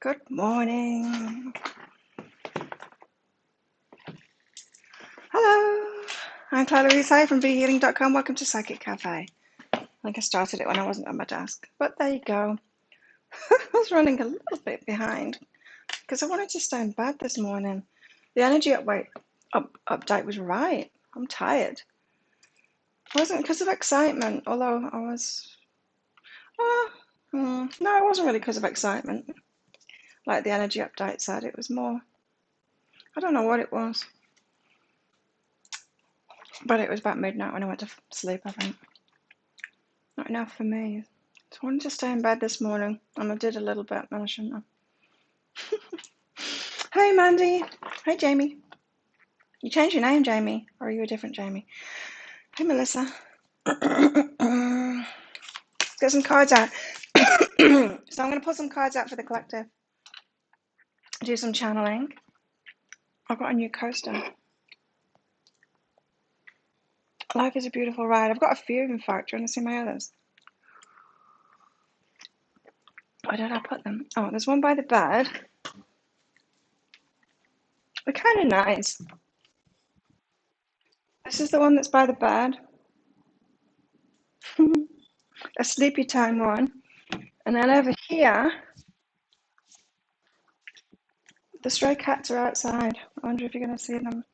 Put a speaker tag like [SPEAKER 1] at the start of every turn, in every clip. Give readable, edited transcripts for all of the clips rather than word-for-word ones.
[SPEAKER 1] Good morning. Hello. I'm Clara Louise from BeHealing.com. Welcome to Psychic Cafe. I think I started it when I wasn't at my desk, but there you go. I was running a little bit behind because I wanted to stay in bed this morning. The energy update was right. I'm tired. It wasn't because of excitement, although I was. No, it wasn't really because of excitement. Like the energy update said, it was more. I don't know what it was. But it was about midnight when I went to sleep, I think. Not enough for me. So I wanted to stay in bed this morning, and I did a little bit, and I shouldn't have. Hey, Mandy. Hey, Jamie. You changed your name, Jamie, or are you a different Jamie? Hey, Melissa. Let's get some cards out. So I'm going to put some cards out for the collective. Do some channeling. I've got a new coaster. Life is a beautiful ride. I've got a few, in fact. Do you want to see my others? Where did I put them? Oh, there's one by the bed. They're kind of nice. This is the one that's by the bed. A sleepy time one. And then over here, the stray cats are outside. I wonder if you're going to see them.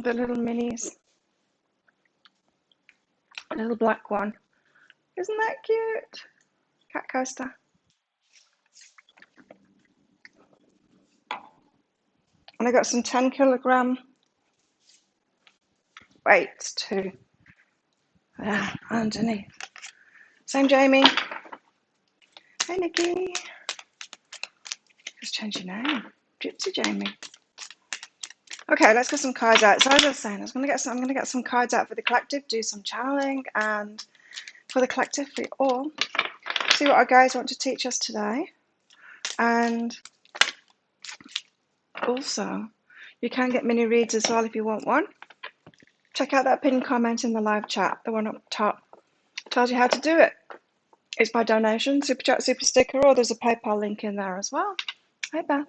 [SPEAKER 1] The little minis. A little black one. Isn't that cute? Cat coaster. And I got some 10 kilogram weights too. Underneath. Same Jamie. Hey Nikki. Just change your name. Gypsy Jamie. Okay, let's get some cards out. So as I was saying, I'm gonna get some cards out for the collective, do some channeling, and for the collective, we all see what our guides want to teach us today. And also, you can get mini reads as well if you want one. Check out that pinned comment in the live chat, the one up top. Tells you how to do it. It's by donation, super chat, super sticker, or there's a PayPal link in there as well. Hi Beth.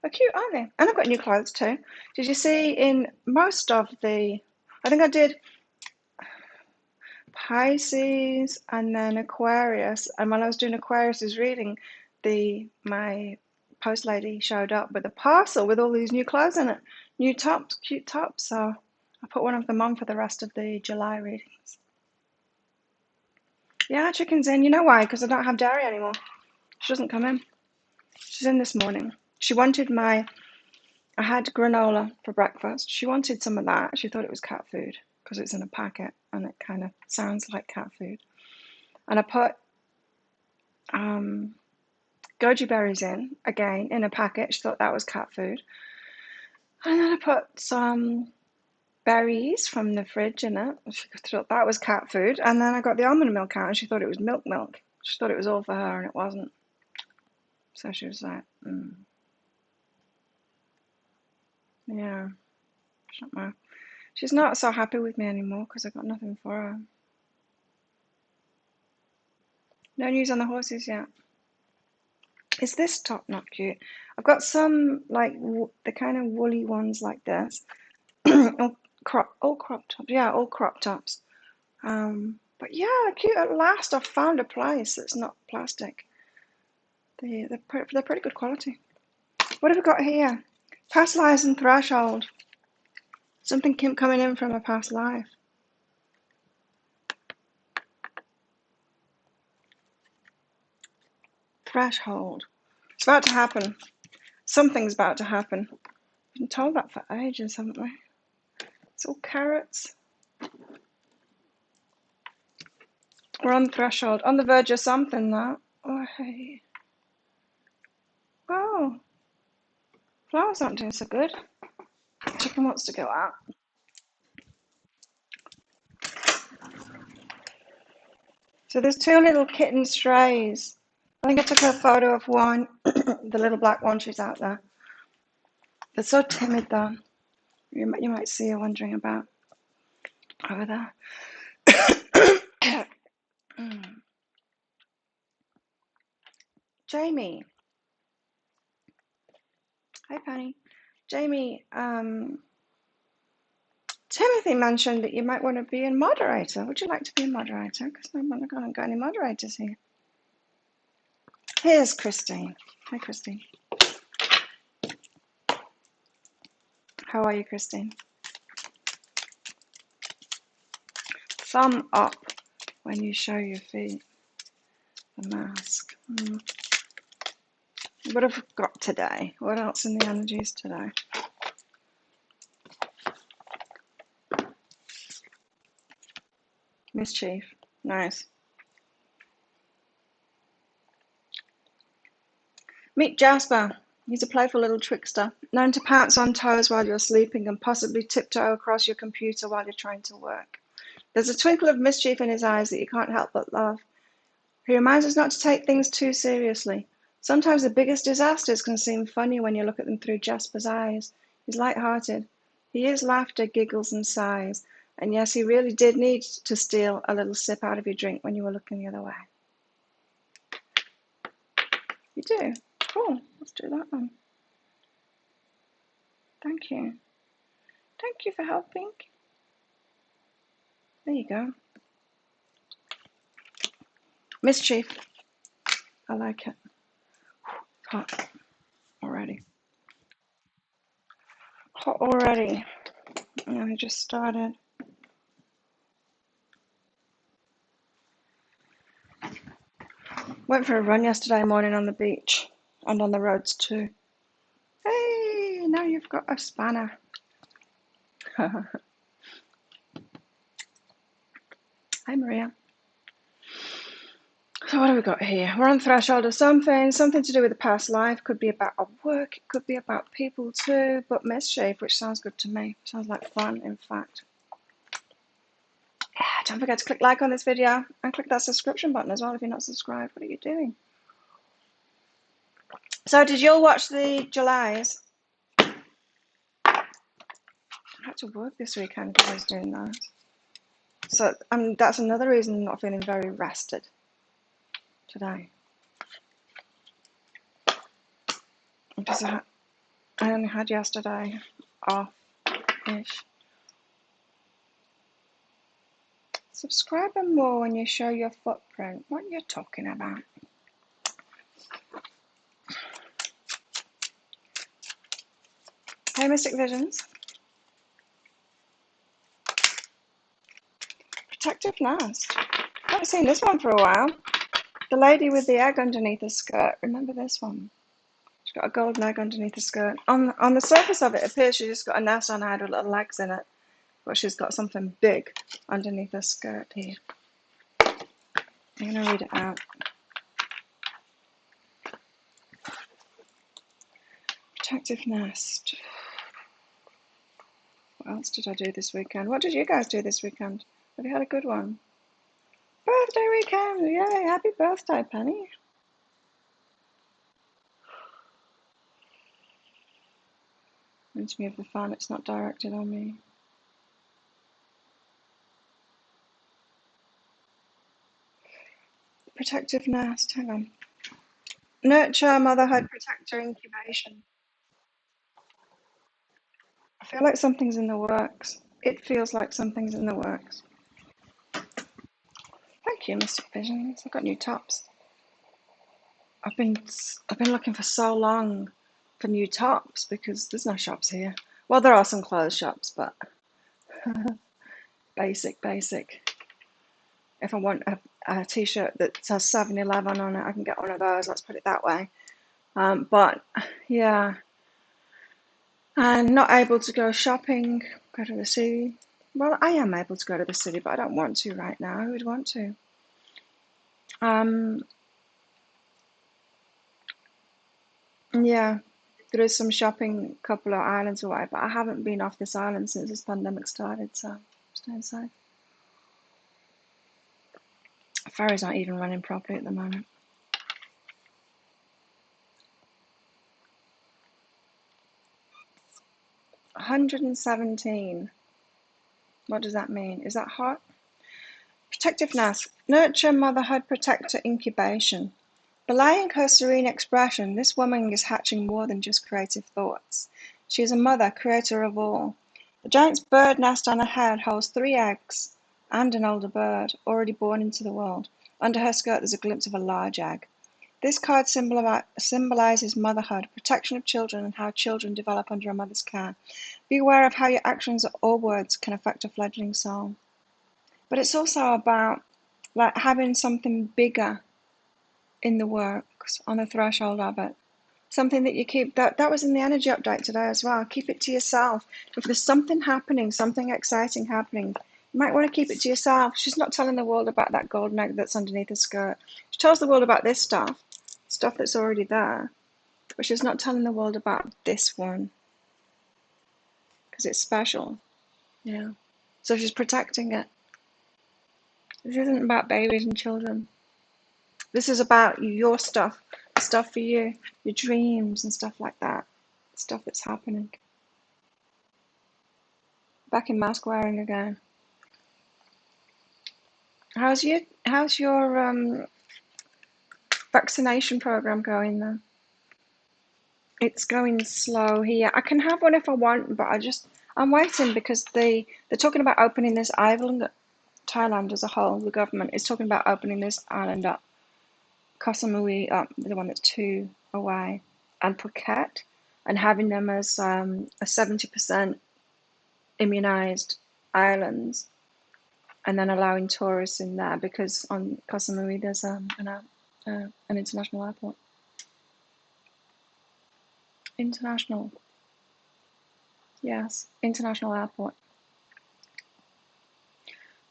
[SPEAKER 1] They're cute, aren't they? And I've got new clothes too. Did you see in most of the, I think I did Pisces and then Aquarius, and when I was doing Aquarius's reading, my post lady showed up with a parcel with all these new clothes in it, new tops, cute tops. So I put one of them on for the rest of the July readings. Yeah, chicken's in. You know why? Because I don't have dairy anymore. She doesn't come in. She's in this morning. She wanted I had granola for breakfast. She wanted some of that. She thought it was cat food because it's in a packet and it kind of sounds like cat food. And I put goji berries in, again, in a packet. She thought that was cat food. And then I put some berries from the fridge in it. She thought that was cat food. And then I got the almond milk out and she thought it was milk. She thought it was all for her and it wasn't. So she was like, yeah. She's not so happy with me anymore because I got nothing for her. No news on the horses yet. Is this top not cute? I've got some like the kind of woolly ones like this. all crop tops. Yeah, all crop tops. But yeah, cute. At last, I've found a place that's not plastic. They're pretty good quality. What have we got here? Past lives and threshold. Something coming in from a past life. Threshold. It's about to happen. Something's about to happen. We've been told that for ages, haven't we? It's all carrots. We're on the threshold, on the verge of something now. Oh, hey. Oh. Flower's not doing so good. Chicken wants to go out. So there's two little kitten strays. I think I took a photo of one, the little black one, she's out there. They're so timid though. You might see her wandering about over there. Jamie. Hi, Penny. Jamie, Timothy mentioned that you might want to be a moderator. Would you like to be a moderator? Because I'm not going to got any moderators here. Here's Christine. Hi, Christine. How are you, Christine? Thumb up when you show your feet. The mask. What have we got today? What else in the energies today? Mischief. Nice. Meet Jasper. He's a playful little trickster, known to pounce on toes while you're sleeping and possibly tiptoe across your computer while you're trying to work. There's a twinkle of mischief in his eyes that you can't help but love. He reminds us not to take things too seriously. Sometimes the biggest disasters can seem funny when you look at them through Jasper's eyes. He's light-hearted. He is laughter, giggles, and sighs. And yes, he really did need to steal a little sip out of your drink when you were looking the other way. You do? Cool. Let's do that one. Thank you. Thank you for helping. There you go. Mischief. I like it. Hot already. Hot already. And I just started. Went for a run yesterday morning on the beach and on the roads too. Hey, now you've got a spanner. Hi, Maria. So what have we got here? We're on the threshold of something to do with the past life. Could be about our work. It could be about people too. But mischief, which sounds good to me. Sounds like fun, in fact. Yeah, don't forget to click like on this video and click that subscription button as well if you're not subscribed. What are you doing? So did you all watch the Julys? I had to work this weekend because I was doing that. So that's another reason I'm not feeling very rested today. Because I only had yesterday off-ish. Subscribe and more when you show your footprint. What are you talking about? Hey, Mystic Visions. Protective Nest. I haven't seen this one for a while. The lady with the egg underneath her skirt. Remember this one? She's got a golden egg underneath her skirt. On the surface of it, it appears she's just got a nest on her head with little legs in it. But she's got something big underneath her skirt here. I'm going to read it out. Protective Nest. What else did I do this weekend? What did you guys do this weekend? Have you had a good one? Birthday weekend! Yay! Happy birthday, Penny! Reminds me of the fan, it's not directed on me. Protective Nest, hang on. Nurture, motherhood, protector, incubation. I feel like something's in the works. It feels like something's in the works. Thank you, Mystic Visions. I've got new tops. I've been looking for so long for new tops because there's no shops here. Well, there are some clothes shops, but basic. If I want a t-shirt that says 7-Eleven on it, I can get one of those. Let's put it that way. But yeah, and not able to go shopping, go to the city. Well, I am able to go to the city, but I don't want to right now. Who would want to? Yeah, there is some shopping a couple of islands away, but I haven't been off this island since this pandemic started, so I'm staying safe. Ferries aren't even running properly at the moment. $117. What does that mean? Is that hot? Protective Nest. Nurture, motherhood, protector, incubation. Belying her serene expression, this woman is hatching more than just creative thoughts. She is a mother, creator of all. The giant's bird nest on her head holds 3 eggs and an older bird, already born into the world. Under her skirt there's a glimpse of a large egg. This card symbolizes motherhood, protection of children, and how children develop under a mother's care. Be aware of how your actions or words can affect a fledgling soul. But it's also about like having something bigger in the works, on the threshold of it. Something that you keep, that was in the energy update today as well. Keep it to yourself. If there's something happening, something exciting happening, you might want to keep it to yourself. She's not telling the world about that golden egg that's underneath the skirt. She tells the world about this stuff that's already there, but she's not telling the world about this one because it's special. Yeah. So she's protecting it. This isn't about babies and children. This is about your stuff for you, your dreams and stuff like that, stuff that's happening. Back in mask wearing again. How's your vaccination program going then? It's going slow here. I can have one if I want, but I'm waiting because they're talking about opening this island. Thailand as a whole, the government is talking about opening this island up, Koh Samui up, the one that's 2 away, and Phuket, and having them as a 70% immunized islands, and then allowing tourists in there because on Koh Samui there's an international airport. International, yes, international airport.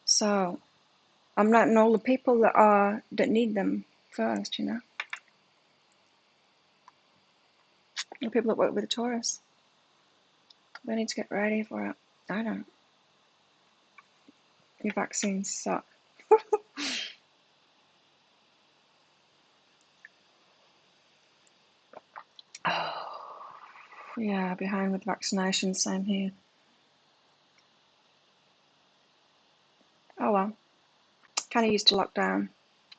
[SPEAKER 1] So I'm letting all the people that need them first, you know. The people that work with the tourists. They need to get ready for it. I don't. Your vaccines suck. Oh, yeah, behind with vaccinations, same here. Oh well, kind of used to lockdown.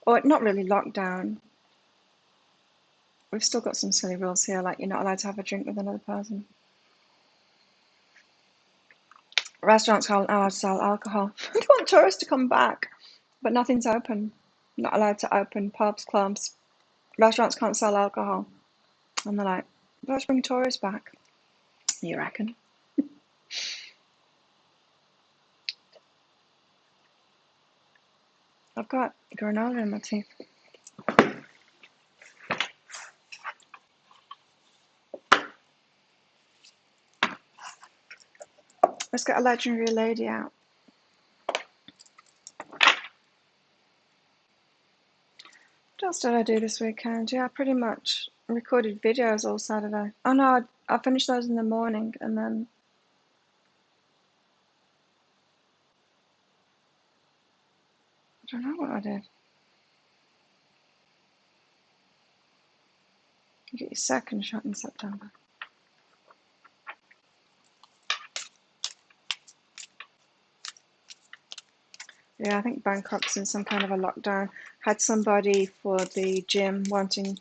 [SPEAKER 1] Or not really lockdown. We've still got some silly rules here, like you're not allowed to have a drink with another person. Restaurants aren't allowed to sell alcohol. They want tourists to come back, but nothing's open. Not allowed to open pubs, clubs. Restaurants can't sell alcohol. And they're like, let's bring tourists back. You reckon? I've got granola in my teeth. Let's get a legendary lady out. What else did I do this weekend? Yeah, pretty much recorded videos all Saturday. Oh no, I finished those in the morning and then I don't know what I did. You get your second shot in September. Yeah, I think Bangkok's in some kind of a lockdown. Had somebody for the gym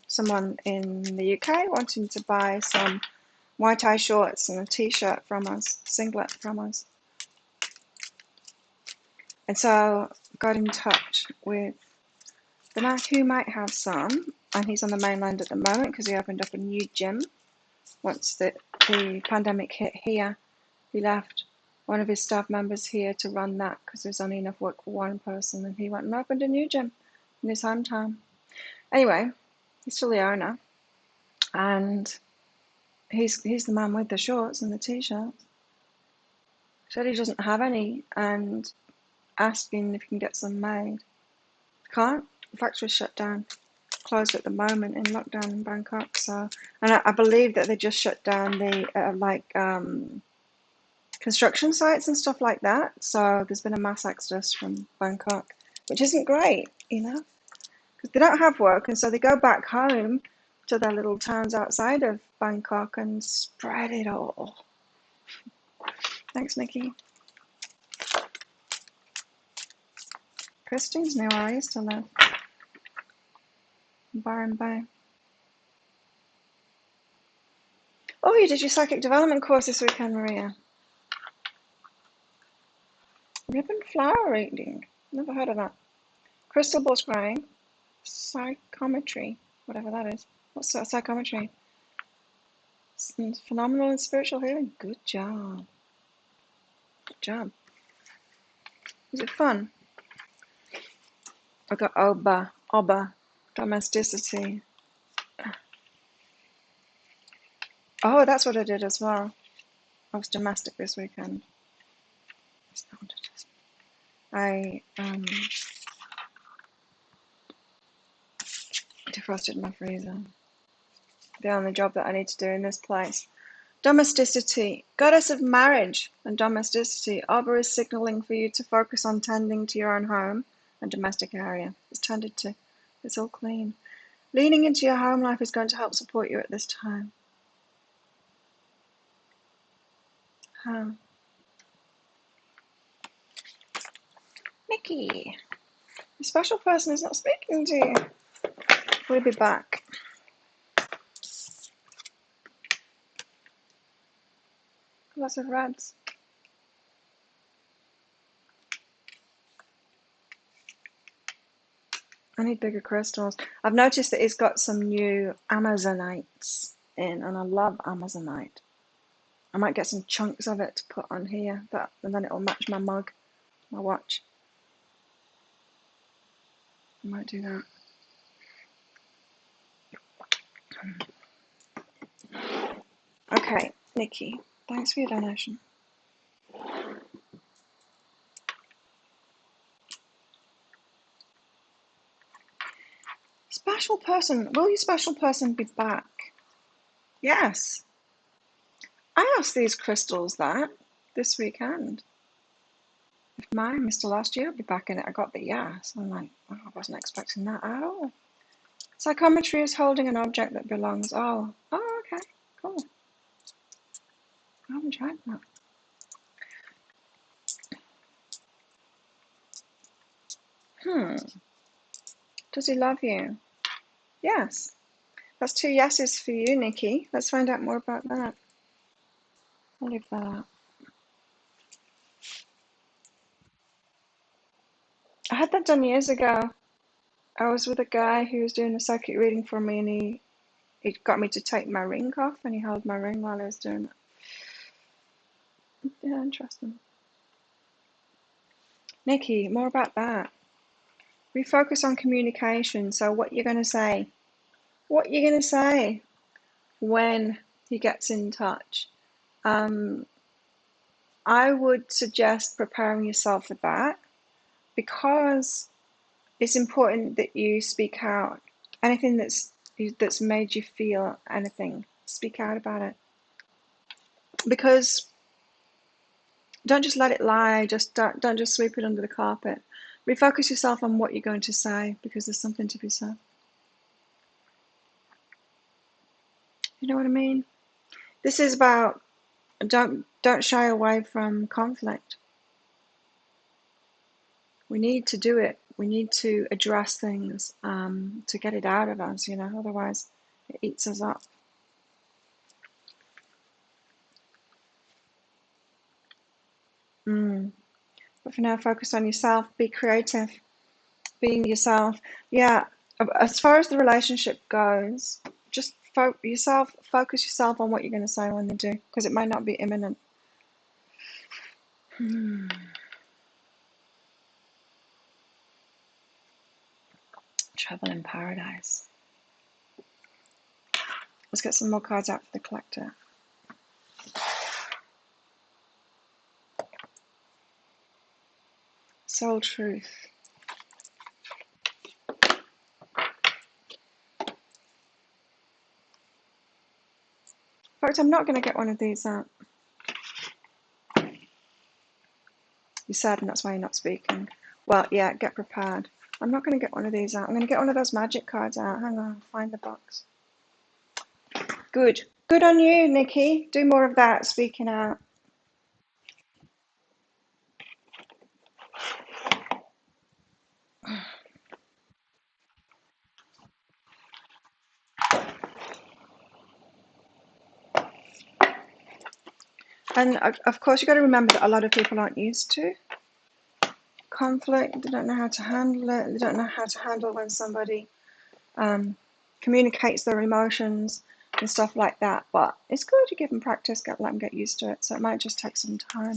[SPEAKER 1] someone in the UK wanting to buy some Muay Thai shorts and a t-shirt from us, singlet from us. And so got in touch with the man who might have some, and he's on the mainland at the moment because he opened up a new gym. Once the pandemic hit here, he left one of his staff members here to run that because there's only enough work for one person, and he went and opened a new gym in his hometown. Anyway, he's still the owner, and he's the man with the shorts and the t-shirts. Said he doesn't have any, and asking if he can get some made. Can't. The factory's shut down, closed at the moment in lockdown in Bangkok. So, and I believe that they just shut down the construction sites and stuff like that. So there's been a mass exodus from Bangkok, which isn't great, you know, because they don't have work, and so they go back home to their little towns outside of Bangkok and spread it all. Thanks, Nikki. Christine's new where I used to live. Byron Bay. Oh, you did your psychic development course this weekend, Maria. Ribbon flower reading. Never heard of that. Crystal ball scrying. Psychometry. Whatever that is. What's that? Psychometry? Phenomenal and spiritual healing. Good job. Good job. Was it fun? I got Oba. Domesticity. Oh, that's what I did as well. I was domestic this weekend. That's not what it is. I defrosted my freezer. The only job that I need to do in this place. Domesticity. Goddess of marriage and domesticity. Oba is signaling for you to focus on tending to your own home and domestic area. It's tended to. It's all clean. Leaning into your home life is going to help support you at this time. Huh. Nikki, a special person is not speaking to you. We'll be back. Lots of reds. I need bigger crystals. I've noticed that he's got some new Amazonites in, and I love Amazonite. I might get some chunks of it to put on here, and then it'll match my mug, my watch. I might do that. Okay, Nikki, thanks for your donation. Special person, will your special person be back? Yes. I asked these crystals that this weekend. If mine missed last year, I'll be back in it. I got the yes. I'm like, oh, I wasn't expecting that at all. Psychometry is holding an object that belongs. Oh, okay, cool. I haven't tried that. Does he love you? Yes. That's 2 yeses for you, Nikki. Let's find out more about that. I'll leave that out. I had that done years ago. I was with a guy who was doing a psychic reading for me, and he got me to take my ring off, and he held my ring while I was doing it. Yeah, interesting. Nikki, more about that. Refocus on communication. So what you're going to say. What you're going to say when he gets in touch. I would suggest preparing yourself for that, because it's important that you speak out. Anything that's made you feel anything, speak out about it. Because don't just let it lie. Just don't just sweep it under the carpet. Refocus yourself on what you're going to say, because there's something to be said. You know what I mean? This is about don't shy away from conflict. We need to do it. We need to address things to get it out of us, otherwise it eats us up. But for now, focus on yourself. Be creative. Being yourself. Yeah, as far as the relationship goes, just focus yourself on what you're going to say when they do, because it might not be imminent. Trouble in paradise. Let's get some more cards out for the collector. Soul truth. In fact, I'm not going to get one of these out. You're sad, and that's why you're not speaking. Well, yeah, get prepared. I'm not going to get one of these out. I'm going to get one of those magic cards out. Hang on, find the box. Good. Good on you, Nikki. Do more of that, speaking out. And of course, you've got to remember that a lot of people aren't used to conflict. They don't know how to handle it. They don't know how to handle when somebody communicates their emotions and stuff like that. But it's good to give them practice, let them get used to it. So it might just take some time.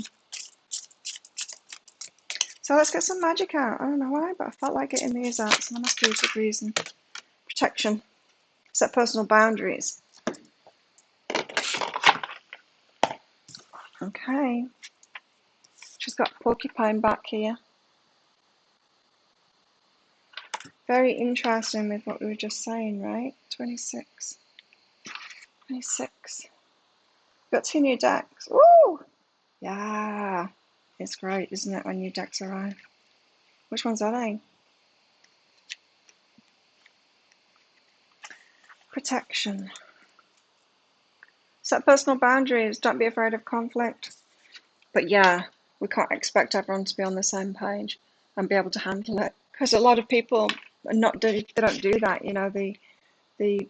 [SPEAKER 1] So let's get some magic out. I don't know why, but I felt like getting these out, so there must be a good reason. Protection. Set personal boundaries. Okay. She's got porcupine back here. Very interesting with what we were just saying, right? 26. 26. Got 2 new decks. Woo! Yeah. It's great, isn't it, when new decks arrive? Which ones are they? Protection. Set personal boundaries. Don't be afraid of conflict. But yeah, we can't expect everyone to be on the same page and be able to handle it, because a lot of people are not they don't do that. You know, the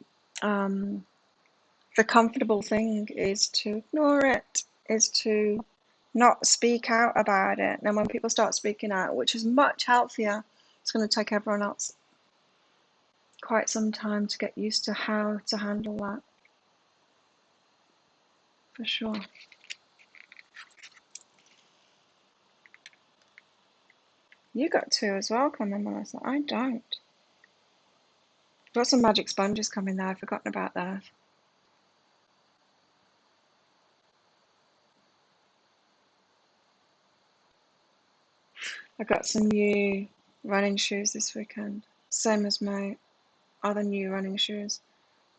[SPEAKER 1] comfortable thing is to ignore it, is to not speak out about it. And when people start speaking out, which is much healthier, it's going to take everyone else quite some time to get used to how to handle that, for sure. You got 2 as well coming, Melissa. I don't. Got some magic sponges coming there. I've forgotten about that. I got some new running shoes this weekend. Same as my other new running shoes.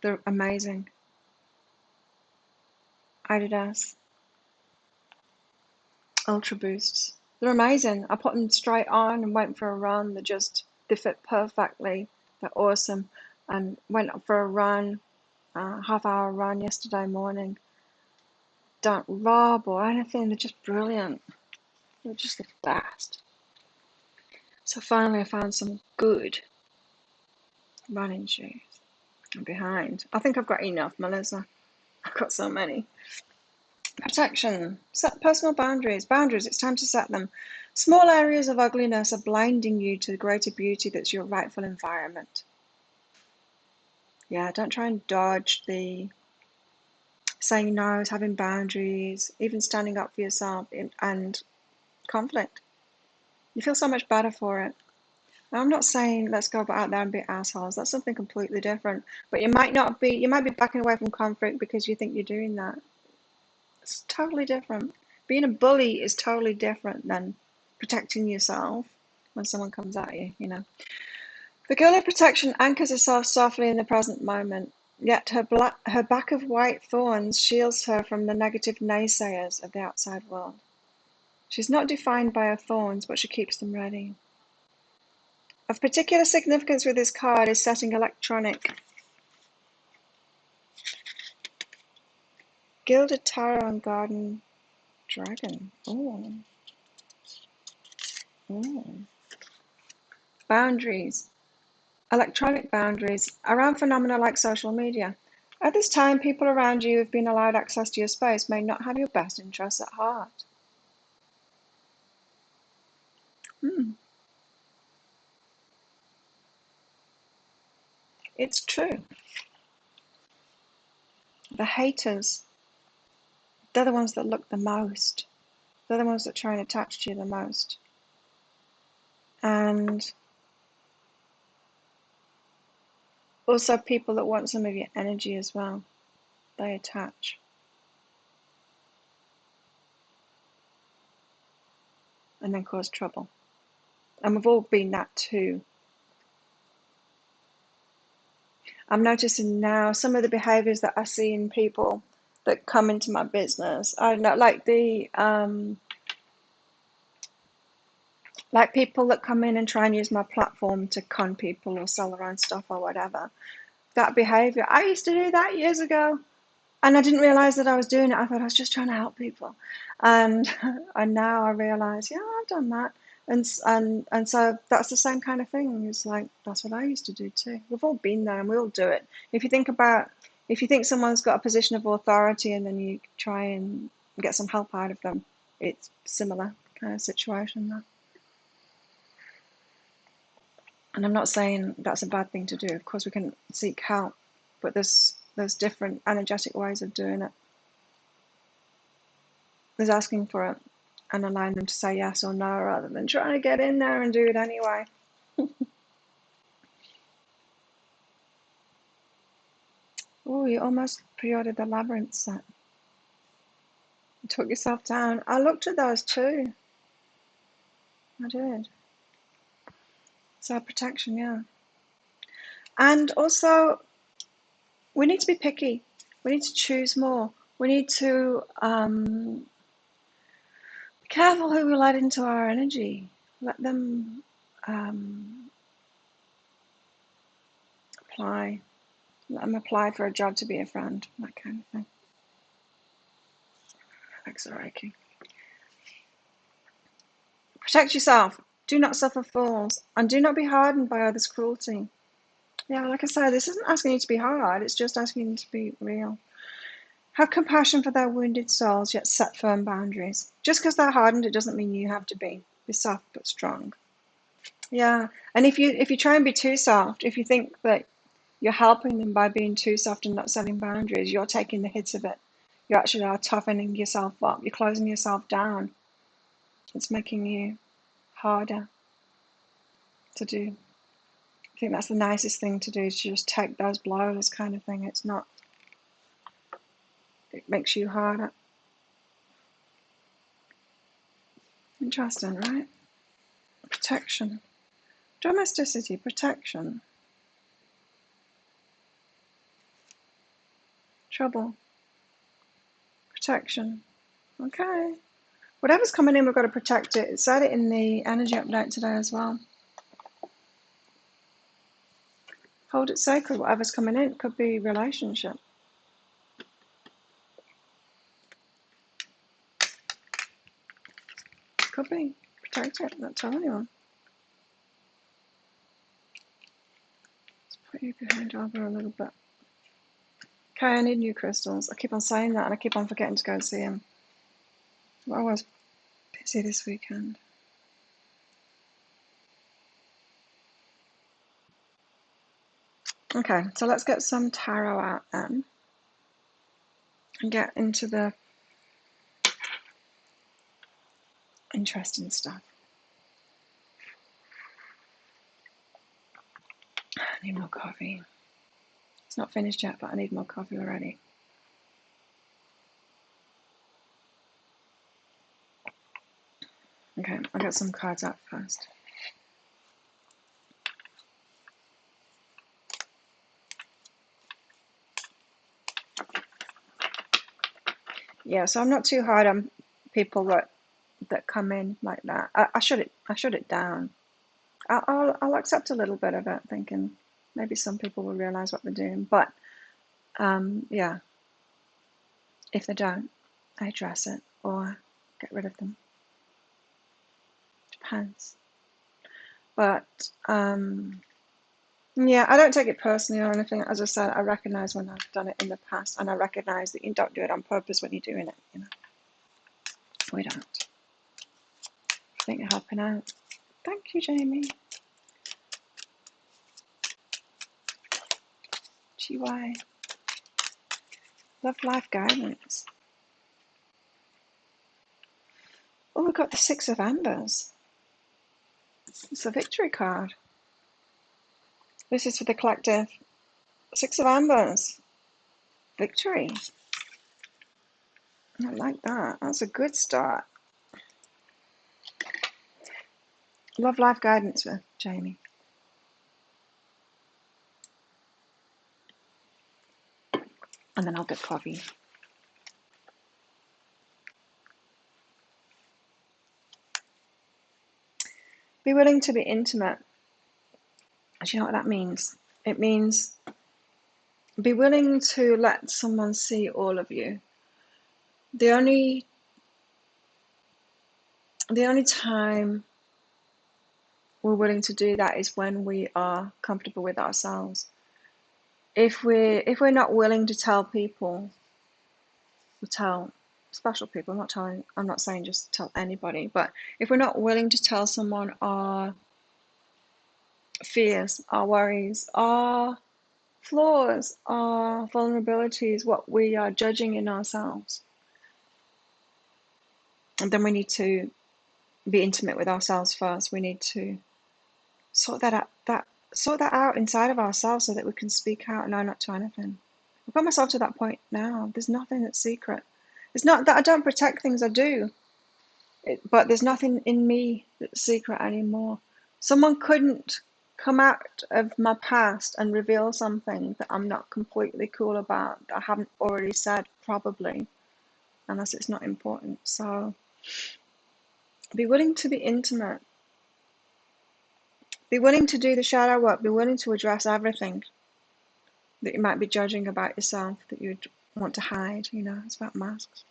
[SPEAKER 1] They're amazing. Adidas Ultra Boosts. They're amazing. I put them straight on and went for a run. They fit perfectly. They're awesome. And went for a run, half-hour run yesterday morning. Don't rob or anything. They're just brilliant. They're just the best. So finally I found some good running shoes. I'm behind. I think I've got enough, Melissa. I've got so many. Protection. Set personal boundaries. Boundaries, it's time to set them. Small areas of ugliness are blinding you to the greater beauty that's your rightful environment. Yeah, don't try and dodge the saying no's, having boundaries, even standing up for yourself and conflict. You feel so much better for it. I'm not saying let's go out there and be assholes. That's something completely different. But you might be backing away from conflict because you think you're doing that. It's totally different. Being a bully is totally different than protecting yourself when someone comes at you, you know. The girl of protection anchors herself softly in the present moment, yet her back of white thorns shields her from the negative naysayers of the outside world. She's not defined by her thorns, but she keeps them ready. Of particular significance with this card is setting electronic. Gilded Tarot and Garden Dragon. Ooh. Ooh. Boundaries. Electronic boundaries around phenomena like social media. At this time, people around you who have been allowed access to your space may not have your best interests at heart. It's true. The haters, they're the ones that look the most. They're the ones that try and attach to you the most. And also people that want some of your energy as well. They attach. And then cause trouble. And we've all been that too. I'm noticing now some of the behaviors that I see in people that come into my business. I don't know, like people that come in and try and use my platform to con people or sell their own stuff or whatever. That behavior, I used to do that years ago. And I didn't realize that I was doing it. I thought I was just trying to help people. And now I realize, yeah, I've done that. And so that's the same kind of thing. It's like, that's what I used to do too. We've all been there and we all do it. If you think someone's got a position of authority and then you try and get some help out of them. It's similar kind of situation there. And I'm not saying that's a bad thing to do. Of course, we can seek help, but there's different energetic ways of doing it. There's asking for it and allowing them to say yes or no rather than trying to get in there and do it anyway. Oh, you almost pre-ordered the Labyrinth set. You took yourself down. I looked at those too. I did. So protection, yeah. And also, we need to be picky. We need to choose more. We need to be careful who we let into our energy. Let them apply. Let them apply for a job to be a friend. That kind of thing. Thanks, Reiki. Protect yourself. Do not suffer fools. And do not be hardened by others' cruelty. Yeah, like I said, this isn't asking you to be hard. It's just asking you to be real. Have compassion for their wounded souls, yet set firm boundaries. Just because they're hardened, it doesn't mean you have to be. Be soft but strong. Yeah, and if you try and be too soft, if you think that you're helping them by being too soft and not setting boundaries, you're taking the hits of it. You actually are toughening yourself up. You're closing yourself down. It's making you harder to do. I think that's the nicest thing to do, is to just take those blows kind of thing. It's not, it makes you harder. Interesting, right? Protection. Domesticity, protection. Trouble. Protection. Okay. Whatever's coming in, we've got to protect it. It said it in the energy update today as well. Hold it sacred, whatever's coming in. It could be relationship. Could be. Protect it, not tell anyone. Let's put you behind over a little bit. Okay, I need new crystals. I keep on saying that and I keep on forgetting to go and see them. I'm always busy this weekend. Okay, so let's get some tarot out then and get into the interesting stuff. I need more coffee. It's not finished yet, but I need more coffee already. Okay, I'll get some cards out first. Yeah, so I'm not too hard on people that come in like that. I shut it down. I'll accept a little bit of it, thinking maybe some people will realize what they're doing. But yeah, if they don't, I address it or get rid of them. Depends. But yeah, I don't take it personally or anything. As I said, I recognize when I've done it in the past, and I recognize that you don't do it on purpose when you're doing it. You know, we don't. I think you're helping out. Thank you, Jamie. GY. Love life guidance. Oh, we got the Six of Embers. It's a victory card. This is for the collective. Six of Embers. Victory. I like that. That's a good start. Love life guidance with Jamie. And then I'll get coffee. Be willing to be intimate. Do you know what that means? It means be willing to let someone see all of you. The only time we're willing to do that is when we are comfortable with ourselves. If we're not willing to tell people, or tell special people. I'm not saying just tell anybody, but if we're not willing to tell someone our fears, our worries, our flaws, our vulnerabilities, what we are judging in ourselves, and then we need to be intimate with ourselves first. We need to sort that out inside of ourselves so that we can speak out. No, not to anything. I've got myself to that point now. There's nothing that's secret. It's not that I don't protect things, I do. But there's nothing in me that's secret anymore. Someone couldn't come out of my past and reveal something that I'm not completely cool about, that I haven't already said, probably, unless it's not important. So be willing to be intimate. Be willing to do the shadow work. Be willing to address everything that you might be judging about yourself, that you want to hide. You know, it's about masks.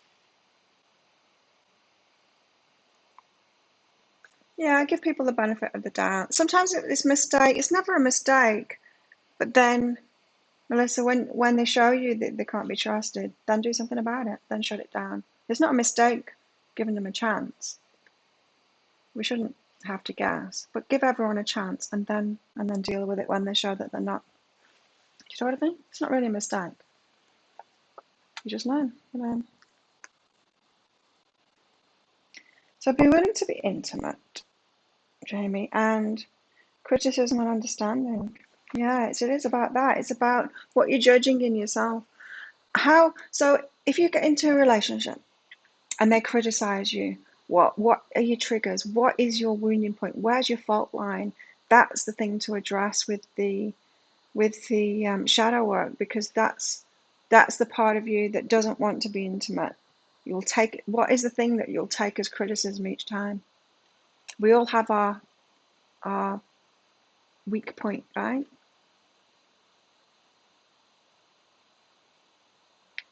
[SPEAKER 1] Yeah, I give people the benefit of the doubt. Sometimes it's a mistake. It's never a mistake. But then, Melissa, when they show you that they can't be trusted, then do something about it. Then shut it down. It's not a mistake giving them a chance. We shouldn't have to guess, but give everyone a chance and then deal with it when they show that they're not. Do you know what I mean? It's not really a mistake. You just learn. You learn. So be willing to be intimate, Jamie, and criticism and understanding. Yeah, it is about that. It's about what you're judging in yourself. So if you get into a relationship and they criticize you, what are your triggers? What is your wounding point? Where's your fault line? That's the thing to address with the shadow work, because that's the part of you that doesn't want to be intimate. You'll take what is the thing that you'll take as criticism each time. We all have our weak point, right?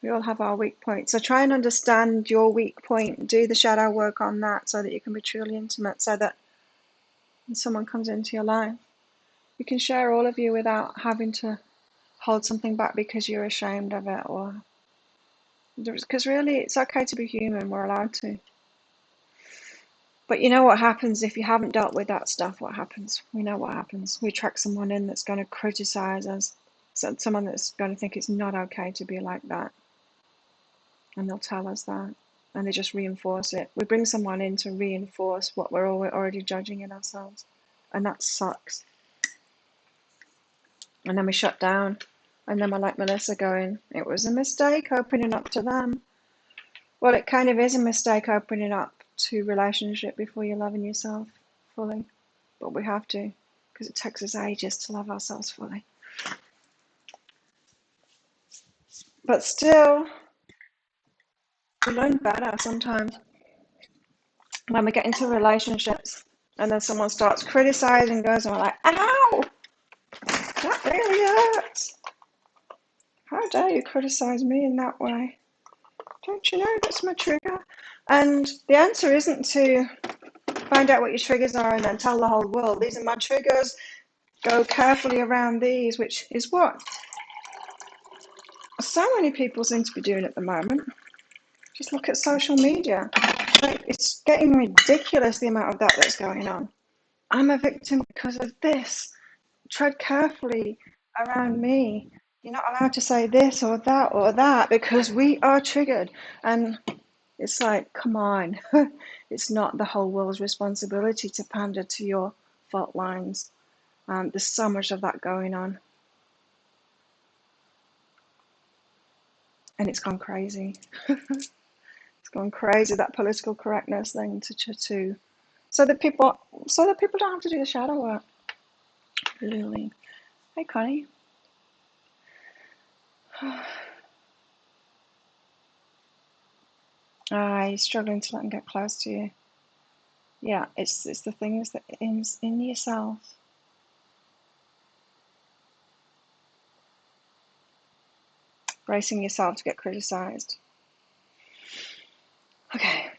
[SPEAKER 1] We all have our weak point. So try and understand your weak point. Do the shadow work on that so that you can be truly intimate, so that when someone comes into your life, you can share all of you without having to hold something back because you're ashamed of it, or because really it's okay to be human. We're allowed to. But you know what happens if you haven't dealt with that stuff? What happens? We know what happens. We attract someone in that's going to criticize us, someone that's going to think it's not okay to be like that. And they'll tell us that. And they just reinforce it. We bring someone in to reinforce what we're already judging in ourselves. And that sucks. And then we shut down. And then we're like Melissa going, it was a mistake opening up to them. Well, it kind of is a mistake opening up to relationship before you're loving yourself fully. But we have to, because it takes us ages to love ourselves fully. But still, we learn better sometimes when we get into relationships and then someone starts criticizing us and we're like, ow, that really hurts. How dare you criticize me in that way? Don't you know that's my trigger? And the answer isn't to find out what your triggers are and then tell the whole world, these are my triggers, go carefully around these, which is what so many people seem to be doing at the moment. Just look at social media. Like, it's getting ridiculous, the amount of that's going on. I'm a victim because of this. Tread carefully around me. You're not allowed to say this or that because we are triggered. And it's like, come on. It's not the whole world's responsibility to pander to your fault lines. There's so much of that going on. And it's gone crazy. It's gone crazy, that political correctness thing so that people don't have to do the shadow work. Llewllyn. Hey, Connie. You're struggling to let them get close to you. Yeah, it's the things that in yourself. Bracing yourself to get criticized. Okay.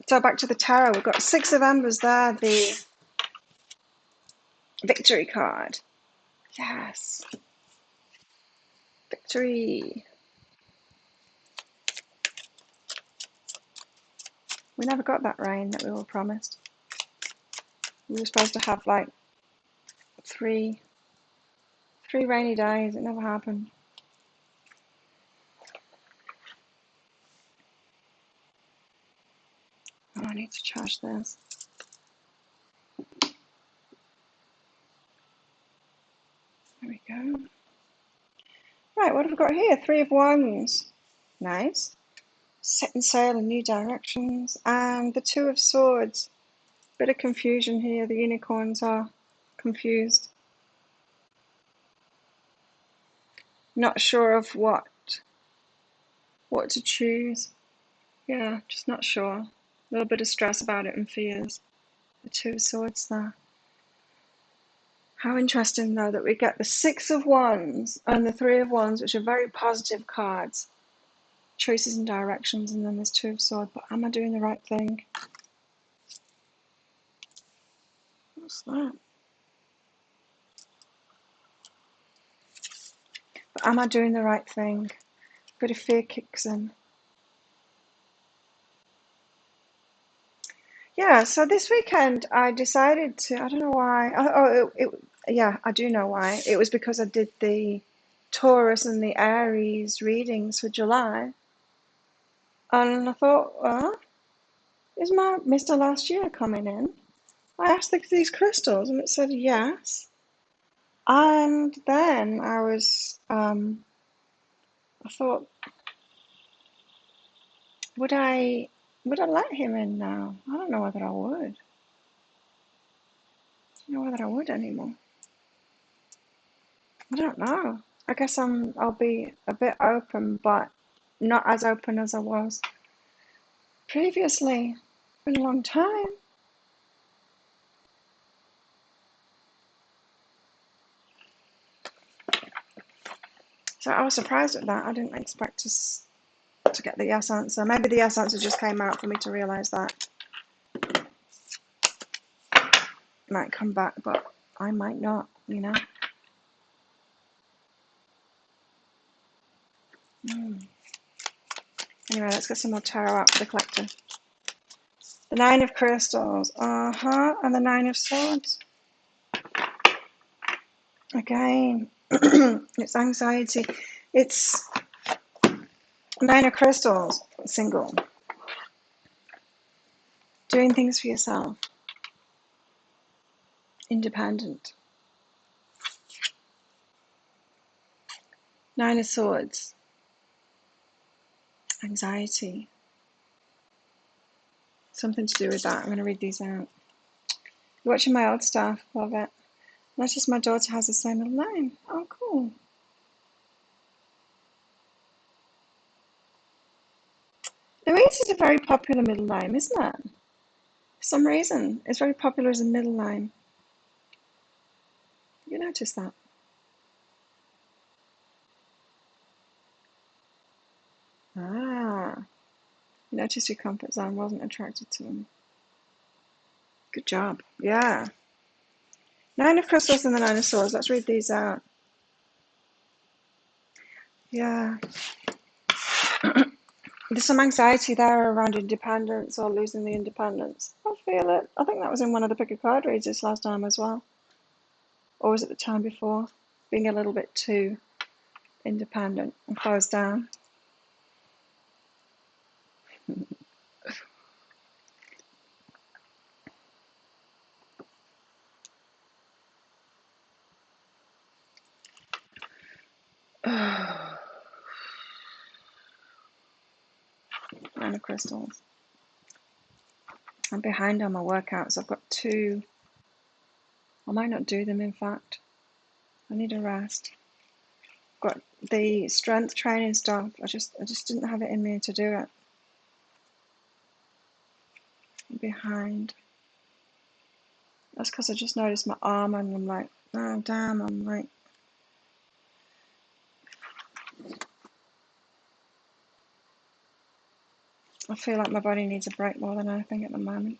[SPEAKER 1] So back to the tarot. We've got 6 of Embers there, the victory card. Yes. Victory. We never got that rain that we were promised. We were supposed to have like three rainy days. It never happened. Oh, I need to charge this. There we go. Right, what have we got here? Three of Wands. Nice. Setting sail in new directions. And the Two of Swords. Bit of confusion here. The unicorns are confused. Not sure of what to choose. Yeah, just not sure. A little bit of stress about it and fears. The Two of Swords there. How interesting though that we get the Six of Wands and the Three of Wands, which are very positive cards. Choices and directions, and then there's Two of Swords. But am I doing the right thing? What's that? But am I doing the right thing? A bit of fear kicks in. Yeah, so this weekend I decided to, I don't know why. Yeah, I do know why. It was because I did the Taurus and the Aries readings for July. And I thought, well, is my Mr. Last Year coming in? I asked these crystals and it said yes. And then I thought, would I let him in now? I don't know whether I would. I don't know whether I would anymore. I don't know. I guess I'll be a bit open, but not as open as I was previously. It's been a long time. So I was surprised at that. I didn't expect to get the yes answer. Maybe the yes answer just came out for me to realise that. It might come back, but I might not, you know. Anyway, let's get some more tarot out for the collector. The Nine of Crystals, and the Nine of Swords. Again, it's anxiety. It's Nine of Crystals, single. Doing things for yourself. Independent. Nine of Swords. Anxiety. Something to do with that. I'm going to read these out. Watching my old stuff. Love it. Notice my daughter has the same middle name. Oh, cool. Louise is a very popular middle name, isn't it? For some reason, it's very popular as a middle name. You notice that? Ah. You noticed your comfort zone wasn't attracted to him. Good job. Yeah. Nine of Crystals and the Nine of Swords. Let's read these out. Yeah. There's some anxiety there around independence or losing the independence. I feel it. I think that was in one of the picker card reads this last time as well. Or was it the time before? Being a little bit too independent and closed down. Nine of Crystals. I'm behind on my workouts. I've got two. I might not do them, in fact. I need a rest. I've got the strength training stuff. I just didn't have it in me to do it. I'm behind. That's because I just noticed my arm and I'm like, oh damn, I'm like, I feel like my body needs a break more than anything at the moment.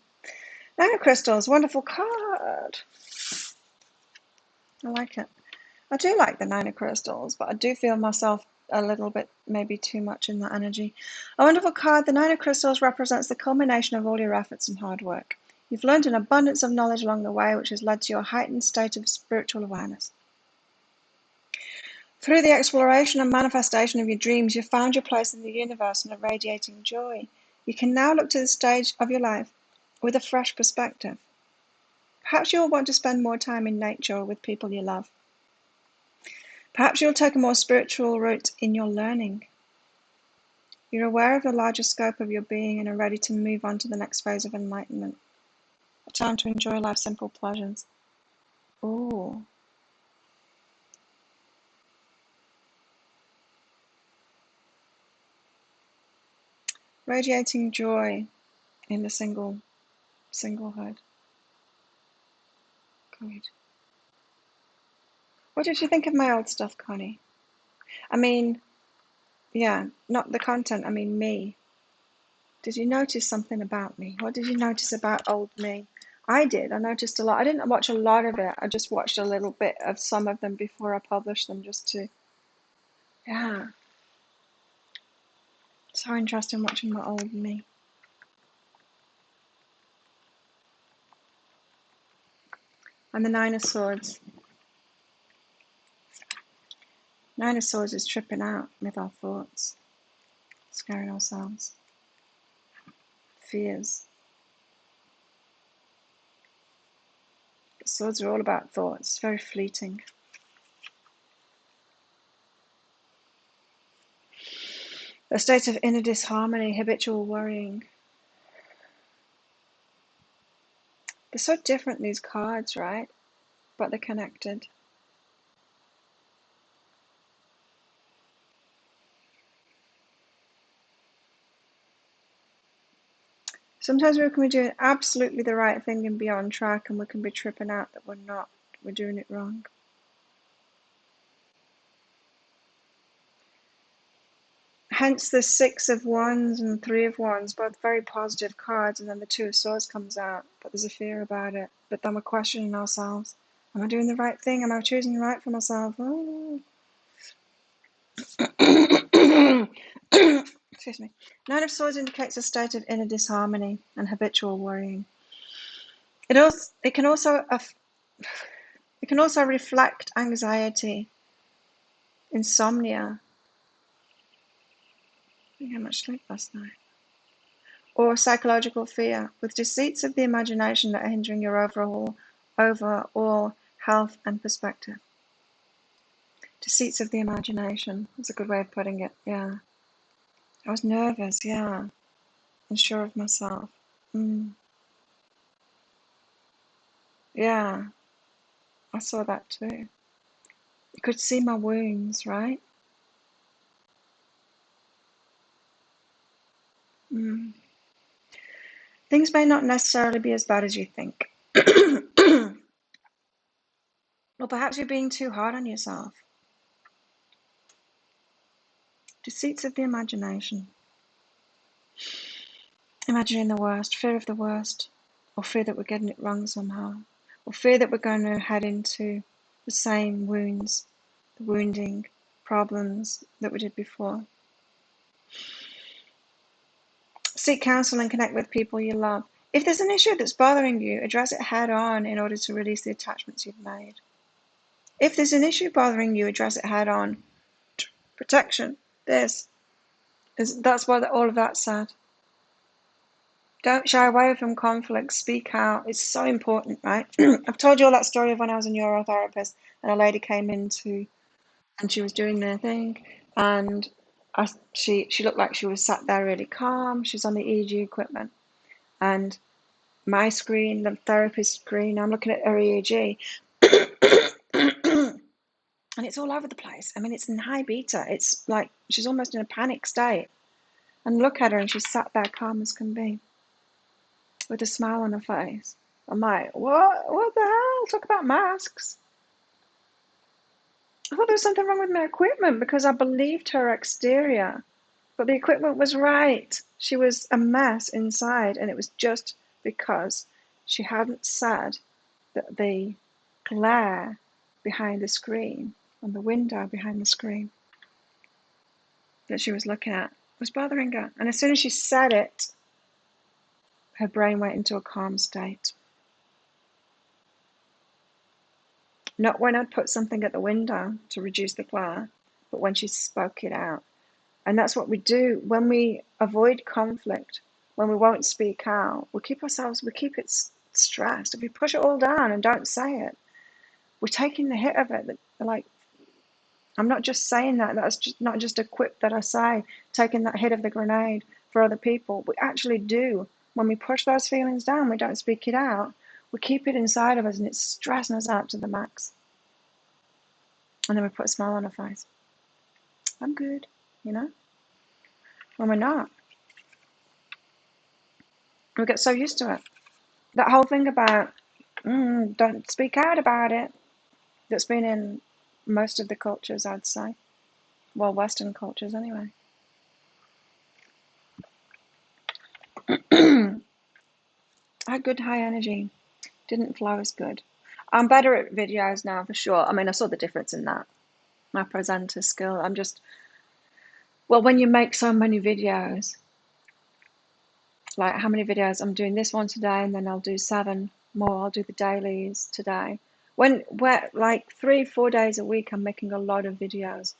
[SPEAKER 1] Nine of Crystals, wonderful card. I like it. I do like the Nine of Crystals, but I do feel myself a little bit, maybe too much in that energy. A wonderful card. The Nine of Crystals represents the culmination of all your efforts and hard work. You've learned an abundance of knowledge along the way, which has led to your heightened state of spiritual awareness. Through the exploration and manifestation of your dreams, you've found your place in the universe and are radiating joy. You can now look to the stage of your life with a fresh perspective. Perhaps you'll want to spend more time in nature or with people you love. Perhaps you'll take a more spiritual route in your learning. You're aware of the larger scope of your being and are ready to move on to the next phase of enlightenment. A time to enjoy life's simple pleasures. Oh. Radiating joy in the singlehood. Good. What did you think of my old stuff, Connie? I mean, yeah, not the content, I mean me. Did you notice something about me? What did you notice about old me? I did. I noticed a lot. I didn't watch a lot of it. I just watched a little bit of some of them before I published them just to, yeah. So interesting watching my old me. And the Nine of Swords. Nine of Swords is tripping out with our thoughts, scaring ourselves, fears. But swords are all about thoughts, very fleeting. A state of inner disharmony, habitual worrying. They're so different, these cards, right? But they're connected. Sometimes we can be doing absolutely the right thing and be on track, and we can be tripping out that we're not. We're doing it wrong. Hence the Six of Wands and Three of Wands, both very positive cards, and then the Two of Swords comes out, but there's a fear about it. But then we're questioning ourselves. Am I doing the right thing? Am I choosing right for myself? Oh. Excuse me. Nine of Swords indicates a state of inner disharmony and habitual worrying. It can also reflect anxiety, insomnia. I didn't get much sleep last night. Or psychological fear, with deceits of the imagination that are hindering your overall health and perspective. Deceits of the imagination is a good way of putting it, yeah. I was nervous, yeah. Unsure of myself. Yeah, I saw that too. You could see my wounds, right? Things may not necessarily be as bad as you think. Or perhaps you're being too hard on yourself. Deceits of the imagination. Imagining the worst, fear of the worst, or fear that we're getting it wrong somehow, or fear that we're going to head into the same wounds, the wounding problems that we did before. Seek counsel and connect with people you love. If there's an issue that's bothering you, address it head on in order to release the attachments you've made. If there's an issue bothering you, address it head on. Protection. That's what all of that said. Don't shy away from conflict. Speak out. It's so important, right? I've told you all that story of when I was a neurotherapist and a lady came into, and she was doing their thing, and she looked like she was sat there really calm. She's on the EEG equipment, and my screen, the therapist screen, I'm looking at her EEG, and it's all over the place. I mean, it's in high beta. It's like she's almost in a panic state. And look at her, and she's sat there calm as can be, with a smile on her face. I'm like, what the hell? Talk about masks. I thought there was something wrong with my equipment because I believed her exterior, but the equipment was right. She was a mess inside, and it was just because she hadn't said that the glare behind the screen and the window behind the screen that she was looking at was bothering her. And as soon as she said it, her brain went into a calm state. Not when I'd put something at the window to reduce the glare, but when she spoke it out. And that's what we do when we avoid conflict, when we won't speak out. We keep it stressed. If we push it all down and don't say it, we're taking the hit of it. Like, I'm not just saying that. That's just not just a quip that I say, taking that hit of the grenade for other people. We actually do. When we push those feelings down, we don't speak it out. We keep it inside of us and it's stressing us out to the max. And then we put a smile on our face. I'm good, you know? When we're not. We get so used to it. That whole thing about don't speak out about it, that's been in most of the cultures, I'd say. Well, Western cultures anyway. I had good high energy. Didn't flow as good. I'm better at videos now for sure. I mean, I saw the difference in that. My presenter skill. Well, when you make so many videos, like how many videos I'm doing this one today, and then I'll do 7 more. I'll do the dailies today. We're like 3-4 days a week, I'm making a lot of videos.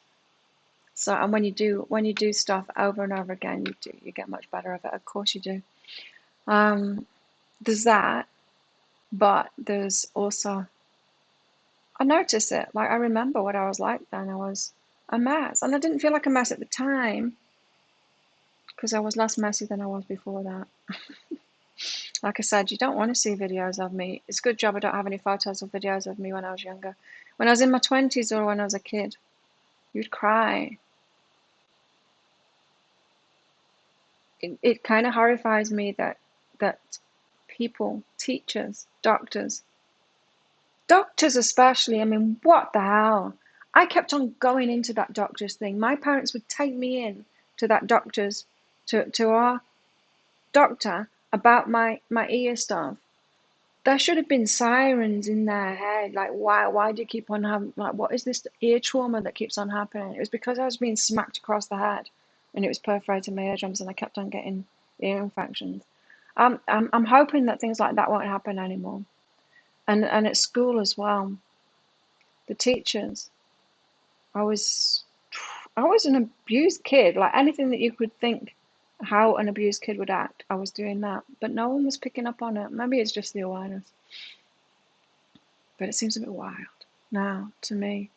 [SPEAKER 1] So, and when you do stuff over and over again, you get much better at it. Of course you do. There's that, but there's also, I notice it. Like, I remember what I was like then. I was a mess, and I didn't feel like a mess at the time because I was less messy than I was before that. Like I said, you don't want to see videos of me. It's a good job I don't have any photos or videos of me when I was younger. When I was in my 20s or when I was a kid, you'd cry. It kind of horrifies me that people, teachers, doctors especially, I mean, what the hell? I kept on going into that doctor's thing. My parents would take me in to that doctor's, to our doctor about my ear stuff. There should have been sirens in their head. Like, why do you keep on having, like, what is this ear trauma that keeps on happening? It was because I was being smacked across the head and it was perforating my eardrums and I kept on getting ear infections. I'm hoping that things like that won't happen anymore. And at school as well, the teachers, I was an abused kid. Like anything that you could think how an abused kid would act, I was doing that. But no one was picking up on it. Maybe it's just the awareness. But it seems a bit wild now to me.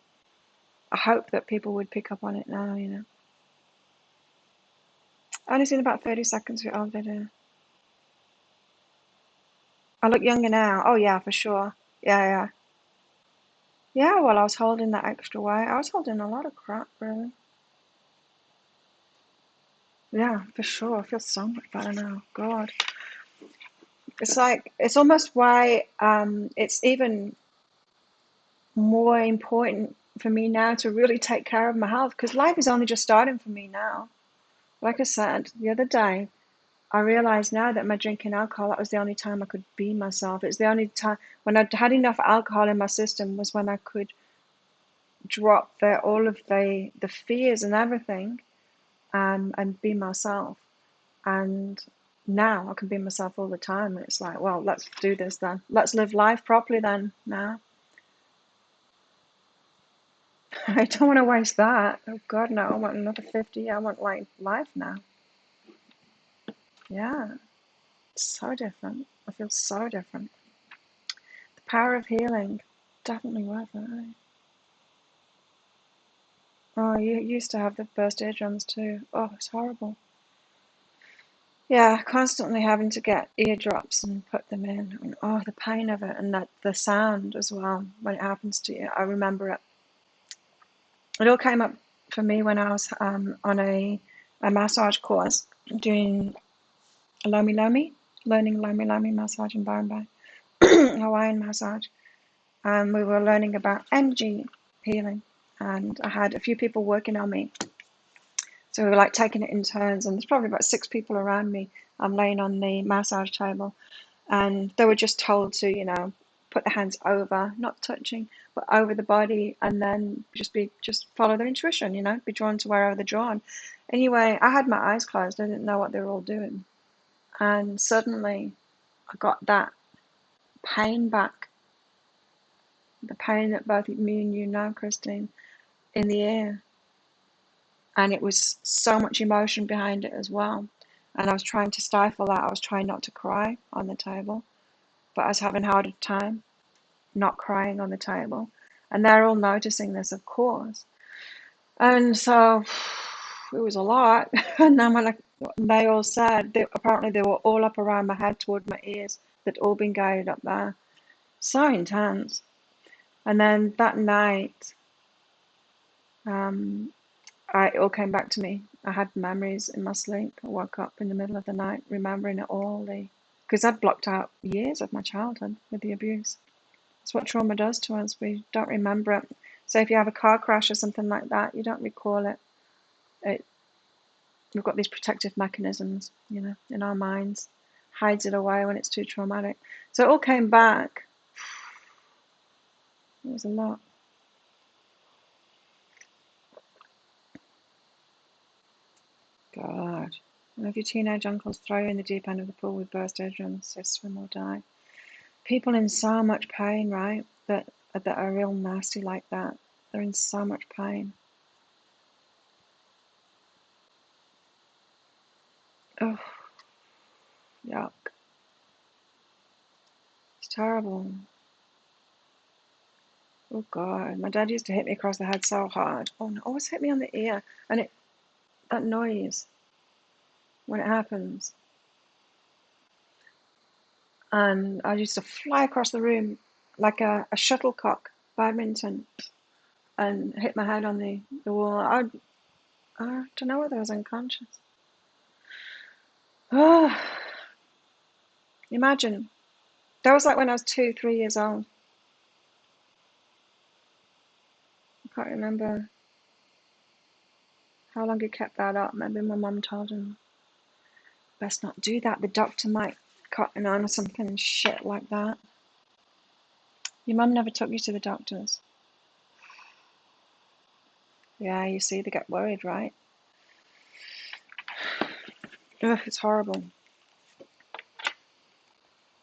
[SPEAKER 1] I hope that people would pick up on it now, you know. I only seen about 30 seconds of your old video. I look younger now. Oh yeah, for sure. Yeah. Yeah, well, I was holding that extra weight. I was holding a lot of crap, really. Yeah, for sure. I feel so much better now. God. It's like, it's almost why it's even more important for me now to really take care of my health because life is only just starting for me now. Like I said the other day, I realize now that my drinking alcohol, that was the only time I could be myself. It's the only time when I'd had enough alcohol in my system was when I could drop all of the fears and everything, and be myself. And now I can be myself all the time. And it's like, well, let's do this then. Let's live life properly then now. I don't want to waste that. Oh God, no. I want another 50. I want like life now. Yeah. It's so different. I feel so different. The power of healing. Definitely worth it. Eh? Oh, you used to have the burst eardrums too. Oh, it's horrible. Yeah, constantly having to get eardrops and put them in. And, oh, the pain of it and that the sound as well when it happens to you. I remember it. It all came up for me when I was on a massage course doing Lomi Lomi, learning Lomi Lomi massage in Byron Hawaiian massage. And we were learning about energy healing. And I had a few people working on me. So we were like taking it in turns, and there's probably about 6 people around me. I'm laying on the massage table, and they were just told to, you know, put the hands over, not touching, but over the body, and then just follow their intuition, you know, be drawn to wherever they're drawn. Anyway, I had my eyes closed. I didn't know what they were all doing. And suddenly I got that pain back, the pain that both me and you know, Christine, in the ear. And it was so much emotion behind it as well. And I was trying to stifle that. I was trying not to cry on the table, but I was having a harder time not crying on the table. And they're all noticing this, of course. And so it was a lot. And then they all said, apparently they were all up around my head toward my ears. They'd all been guided up there. So intense. And then that night, it all came back to me. I had memories in my sleep. I woke up in the middle of the night remembering it all. Because I'd blocked out years of my childhood with the abuse. That's what trauma does to us. We don't remember it. So if you have a car crash or something like that, you don't recall it. We've got these protective mechanisms, in our minds. Hides it away when it's too traumatic. So it all came back. It was a lot. God. And if your teenage uncles throw you in the deep end of the pool with burst eardrums, say swim or die. People in so much pain, right? That are real nasty like that. They're in so much pain. Oh, yuck. It's terrible. Oh God. My dad used to hit me across the head so hard. Oh no, always hit me on the ear. And that noise when it happens. And I used to fly across the room like a shuttlecock, badminton, and hit my head on the wall. I don't know whether I was unconscious. Oh, imagine. That was like when I was 2, 3 years old. I can't remember how long he kept that up. Maybe my mum told him, best not do that. The doctor might cut an arm or something, shit like that. Your mum never took you to the doctors. Yeah, you see, they get worried, right? Ugh, it's horrible.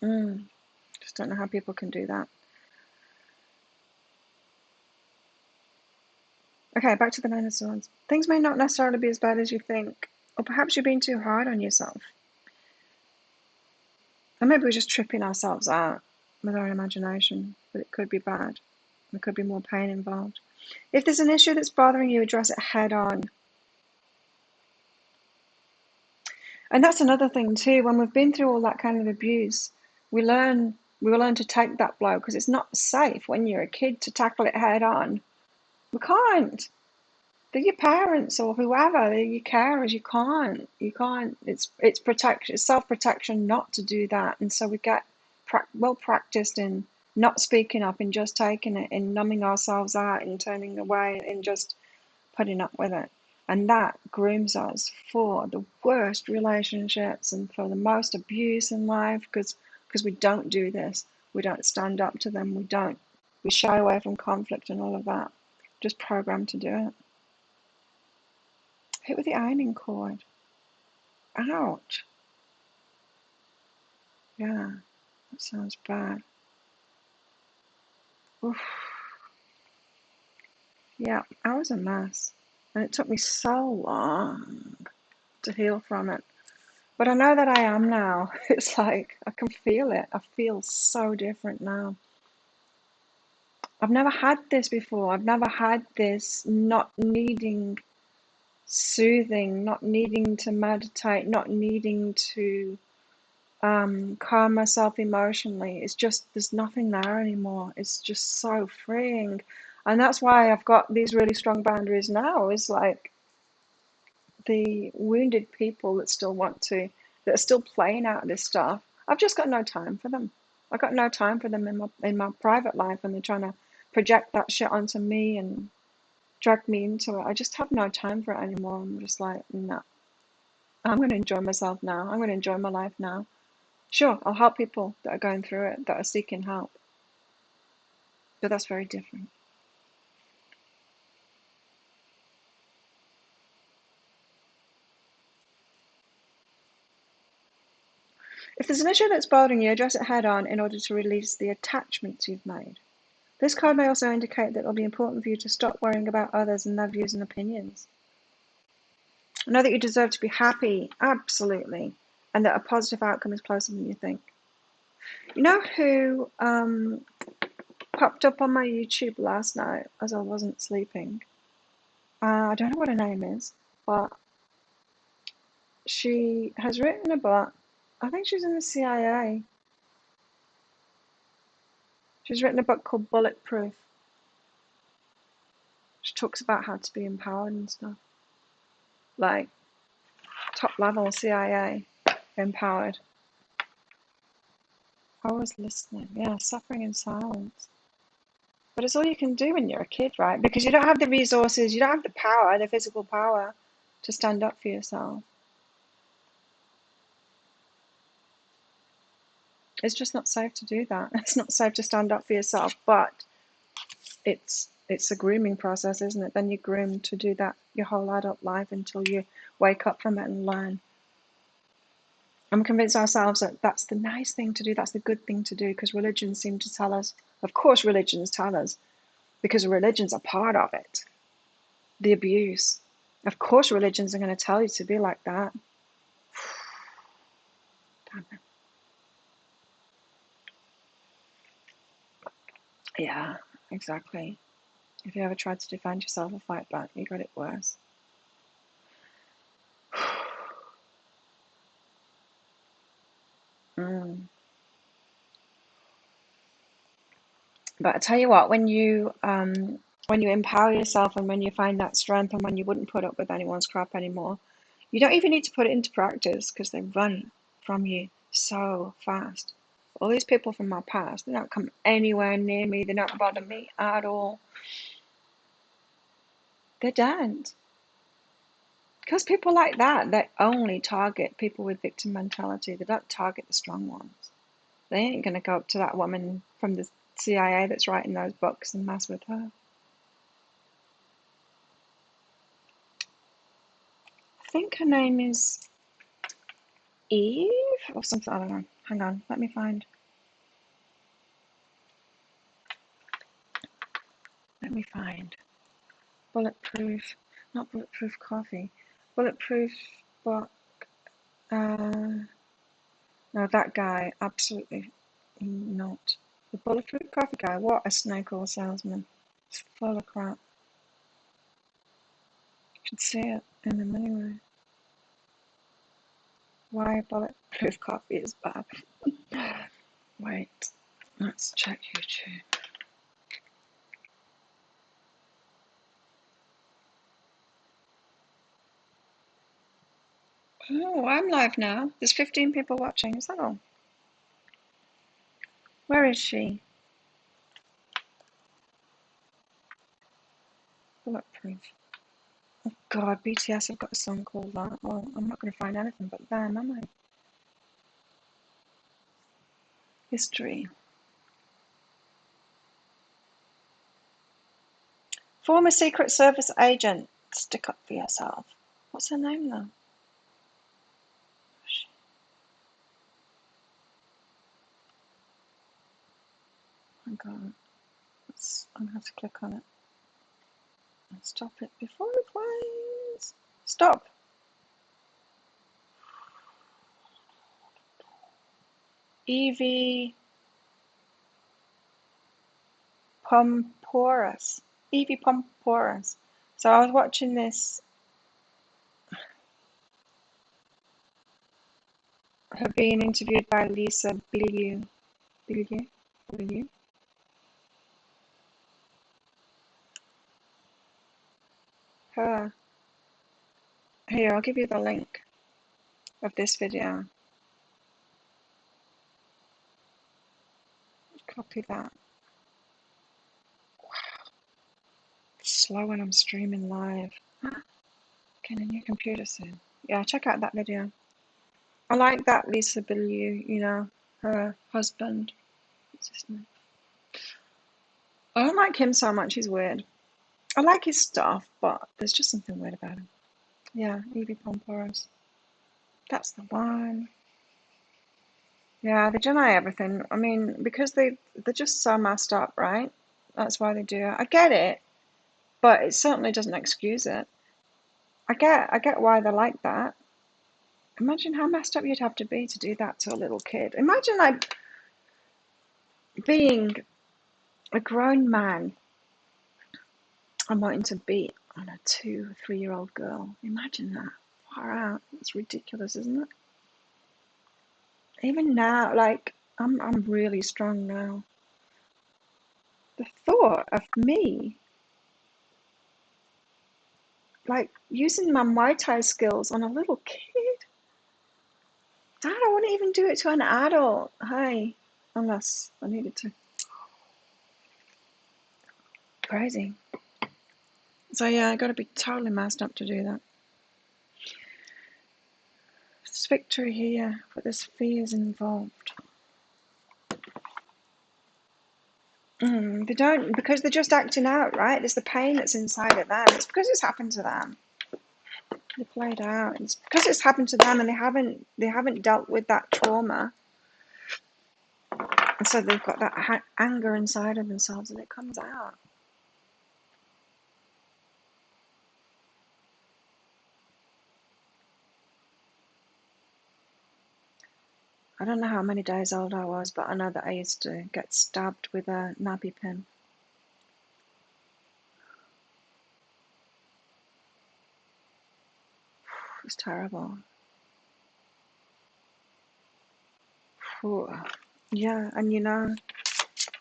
[SPEAKER 1] Just don't know how people can do that. Okay, back to the Nine of Swords. Things may not necessarily be as bad as you think, or perhaps you're being too hard on yourself. Or maybe we're just tripping ourselves out with our imagination, but it could be bad. There could be more pain involved. If there's an issue that's bothering you, address it head on. And that's another thing too. When we've been through all that kind of abuse, we will learn to take that blow because it's not safe when you're a kid to tackle it head on. We can't. They're your parents or whoever, they're your carers. You can't. It's protection, it's self-protection not to do that. And so we get well practiced in not speaking up and just taking it, in numbing ourselves out and turning away and just putting up with it. And that grooms us for the worst relationships and for the most abuse in life because we don't do this. We don't stand up to them. We shy away from conflict and all of that. Just programmed to do it. Hit with the ironing cord. Ouch. Yeah, that sounds bad. Oof. Yeah, I was a mess. And it took me so long to heal from it. But I know that I am now. It's like I can feel it. I feel so different now. I've never had this before. I've never had this not needing soothing, not needing to meditate, not needing to calm myself emotionally. It's just there's nothing there anymore. It's just so freeing. And that's why I've got these really strong boundaries now, is like the wounded people that are still playing out this stuff. I've just got no time for them. I've got no time for them in my private life, and they're trying to project that shit onto me and drag me into it. I just have no time for it anymore. I'm just like, no. I'm going to enjoy myself now. I'm going to enjoy my life now. Sure, I'll help people that are going through it, that are seeking help. But that's very different. there's an issue that's bothering you, address it head on in order to release the attachments you've made. This card may also indicate that it'll be important for you to stop worrying about others and their views and opinions. Know that you deserve to be happy, absolutely, and that a positive outcome is closer than you think. You know who popped up on my YouTube last night as I wasn't sleeping? I don't know what her name is, but she has written a book. I think she's in the CIA. She's written a book called Bulletproof. She talks about how to be empowered and stuff. Like, top level CIA, empowered. I was listening. Yeah, suffering in silence. But it's all you can do when you're a kid, right? Because you don't have the resources, you don't have the power, the physical power to stand up for yourself. It's just not safe to do that. It's not safe to stand up for yourself, but it's a grooming process, isn't it? Then you're groomed to do that your whole adult life until you wake up from it and learn. And we convince ourselves that that's the nice thing to do, that's the good thing to do, because religions seem to tell us, of course religions tell us, because religions are part of it, the abuse. Of course religions are going to tell you to be like that. Damn it. Yeah, exactly. If you ever tried to defend yourself or fight back, you got it worse. But I tell you what, when you empower yourself and when you find that strength and when you wouldn't put up with anyone's crap anymore, you don't even need to put it into practice because they run from you so fast. All these people from my past, they don't come anywhere near me. They don't bother me at all. They don't. Because people like that, they only target people with victim mentality. They don't target the strong ones. They ain't going to go up to that woman from the CIA that's writing those books and mess with her. I think her name is Eve or something. I don't know. Hang on, let me find. Bulletproof, not bulletproof coffee. Bulletproof book. No, that guy, absolutely not. The bulletproof coffee guy, what a snake oil salesman. It's full of crap. You can see it in him anyway. Why bulletproof coffee is bad. Wait, let's check YouTube. Oh, I'm live now. There's 15 people watching. Is that all? Where is she? Bulletproof. Oh God, BTS have got a song called that. Well, I'm not going to find anything but them, am I? History. Former Secret Service agent. Stick up for yourself. What's her name though? Hang on. I'm going to have to click on it. And stop it before it plays. Stop. Evie Pomporus. Evie Pomporus. So I was watching this, her being interviewed by Lisa Bilyeu. Bilyeu? Her. Here, I'll give you the link of this video. Copy that. Wow. It's slow when I'm streaming live. Getting a new computer soon. Yeah, check out that video. I like that Lisa Bilyeu, you know, her husband. What's his name? I don't like him so much, he's weird. I like his stuff, but there's just something weird about him. Yeah, Evie Pomporus. That's the one. Yeah, they deny everything. I mean, because they're just so messed up, right? That's why they do it. I get it, but it certainly doesn't excuse it. I get why they're like that. Imagine how messed up you'd have to be to do that to a little kid. Imagine like being a grown man and wanting to beat on a 2, 3-year-old girl. Imagine that. Far out. It's ridiculous, isn't it? Even now, like I'm really strong now. The thought of me like using my Muay Thai skills on a little kid. Dad, I wouldn't even do it to an adult. Hi, unless I needed to. Crazy. So yeah, I got to be totally messed up to do that. There's victory here, but there's fears involved. They don't, because they're just acting out, right? It's the pain that's inside of them. It's because it's happened to them. They played out. It's because it's happened to them, and they haven't dealt with that trauma, and so they've got that anger inside of themselves, and it comes out. I don't know how many days old I was, but I know that I used to get stabbed with a nappy pin. It was terrible. Yeah, and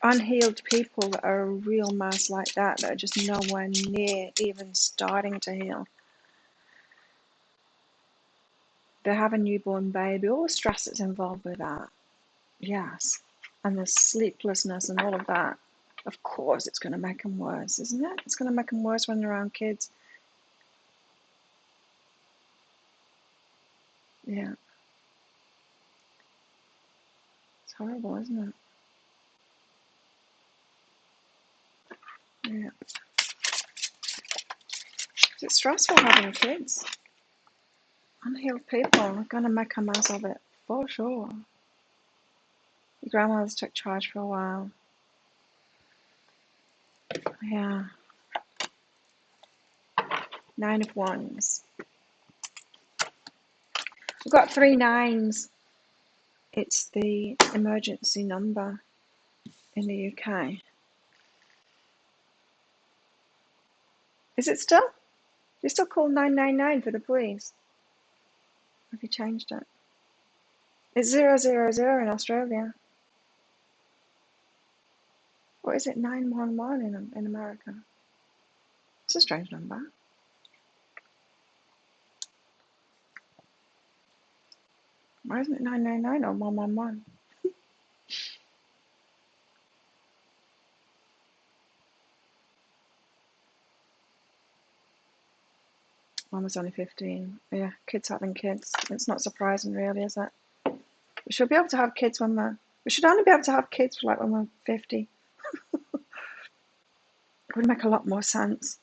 [SPEAKER 1] unhealed people that are a real mess like that are just nowhere near even starting to heal. They have a newborn baby, all the stress that's involved with that. Yes. And the sleeplessness and all of that. Of course, it's going to make them worse, isn't it? It's going to make them worse when they're around kids. Yeah. It's horrible, isn't it? Yeah. It's stressful having kids. Unhealed people are going to make a mess of it, for sure. Your grandmother's took charge for a while. Yeah. 9 of Wands. We've got 3 9s. It's the emergency number in the UK. Is it still? You still call 999 for the police? Have you changed it? It's 000 in Australia. Or is it 911 in America? It's a strange number. Why isn't it 999 or 111? Mine was only 15. Yeah, kids having kids. It's not surprising, really, is it? We should be able to have kids when we should only be able to have kids for like when we're 50. It would make a lot more sense.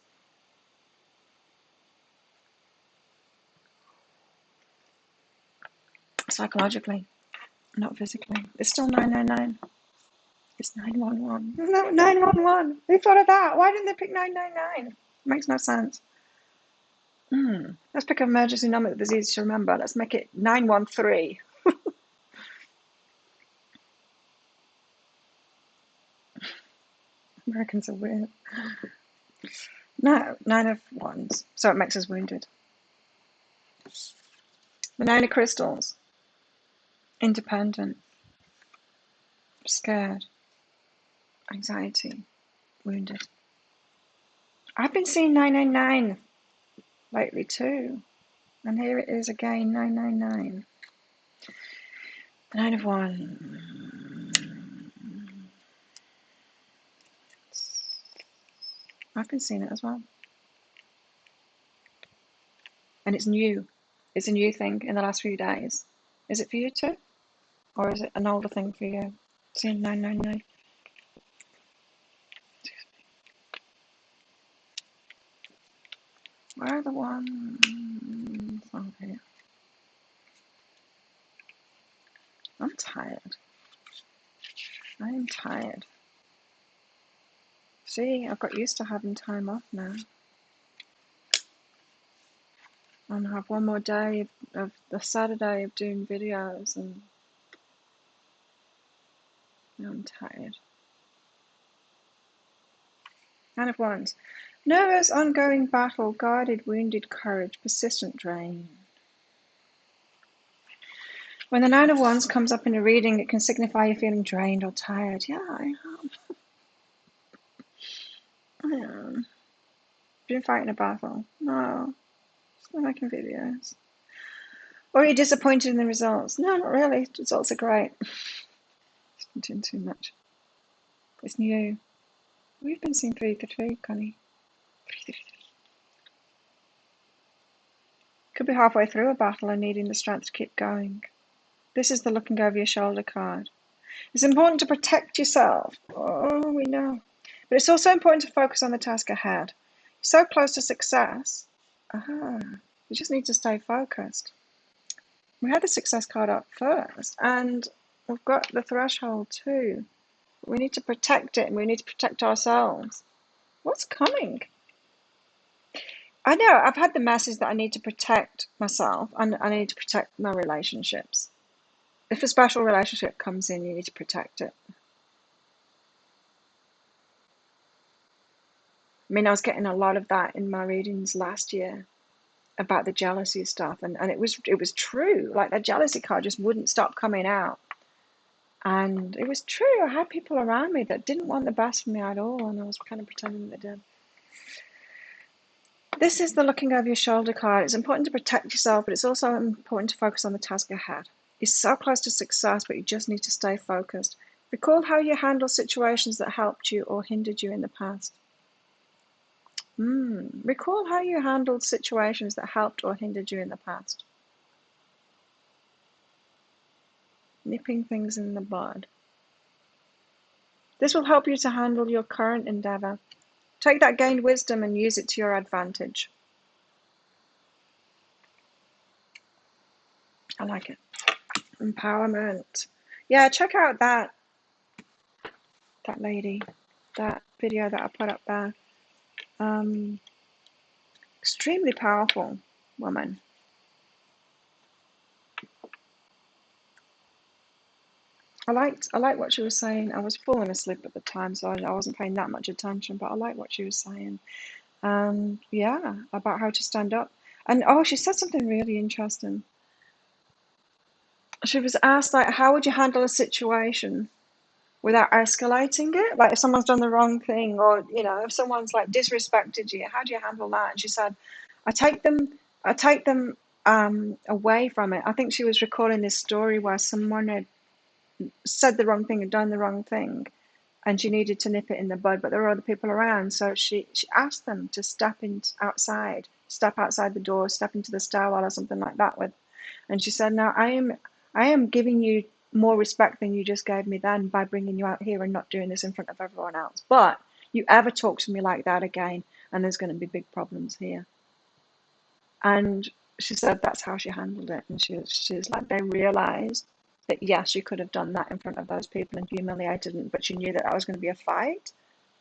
[SPEAKER 1] Psychologically, not physically. It's still 999. It's 911. No, 911. Who thought of that? Why didn't they pick 999? Makes no sense. Let's pick an emergency number that's easy to remember. Let's make it 913. Americans are weird. No, 9 of Wands. So it makes us wounded. The 9 of Crystals. Independent. Scared. Anxiety. Wounded. I've been seeing 999 lately too. And here it is again, 999. 9 of Wands. I've been seeing it as well. And it's new. It's a new thing in the last few days. Is it for you too? Or is it an older thing for you? Seeing 999. Where are the ones? Oh, here. I'm tired. I am tired. See, I've got used to having time off now. And I have one more day of the Saturday of doing videos, and I'm tired. Nine of Wands. Nervous, ongoing battle, guarded, wounded, courage, persistent drain. When the Nine of Wands comes up in a reading, it can signify you're feeling drained or tired. Yeah, I am. Been fighting a battle. No, still making videos. Or you're disappointed in the results. No, not really. The results are great. Not doing too much. It's new. We've been seeing 333, Connie. 333. Could be halfway through a battle and needing the strength to keep going. This is the looking over your shoulder card. It's important to protect yourself. Oh, we know. But it's also important to focus on the task ahead. You're so close to success. You just need to stay focused. We had the success card up first, and we've got the threshold too. We need to protect it, and we need to protect ourselves. What's coming? I know, I've had the message that I need to protect myself, and I need to protect my relationships. If a special relationship comes in, you need to protect it. I mean, I was getting a lot of that in my readings last year about the jealousy stuff, and it was true. Like, the jealousy card just wouldn't stop coming out. And it was true. I had people around me that didn't want the best for me at all, and I was kind of pretending they did. This is the looking over your shoulder card. It's important to protect yourself, but it's also important to focus on the task ahead. You're so close to success, but you just need to stay focused. Recall how you handle situations that helped you or hindered you in the past. Recall how you handled situations that helped or hindered you in the past. Nipping things in the bud. This will help you to handle your current endeavor. Take that gained wisdom and use it to your advantage. I like it. Empowerment. Yeah, check out that lady, that video that I put up there. Extremely powerful woman. I liked what she was saying. I was falling asleep at the time, so I wasn't paying that much attention, but I liked what she was saying. Yeah, about how to stand up. And she said something really interesting. She was asked, like, how would you handle a situation without escalating it? Like, if someone's done the wrong thing, or, you know, if someone's like disrespected you, how do you handle that? And she said, I take them away from it. I think she was recalling this story where someone had said the wrong thing and done the wrong thing, and she needed to nip it in the bud, but there were other people around, so she asked them to step outside the door, step into the stairwell or something like that with. And she said, now I am giving you more respect than you just gave me then by bringing you out here and not doing this in front of everyone else. But you ever talk to me like that again, and there's going to be big problems here. And she said that's how she handled it. And she was like, they realized that yes, she could have done that in front of those people and humiliated them, but she knew that was going to be a fight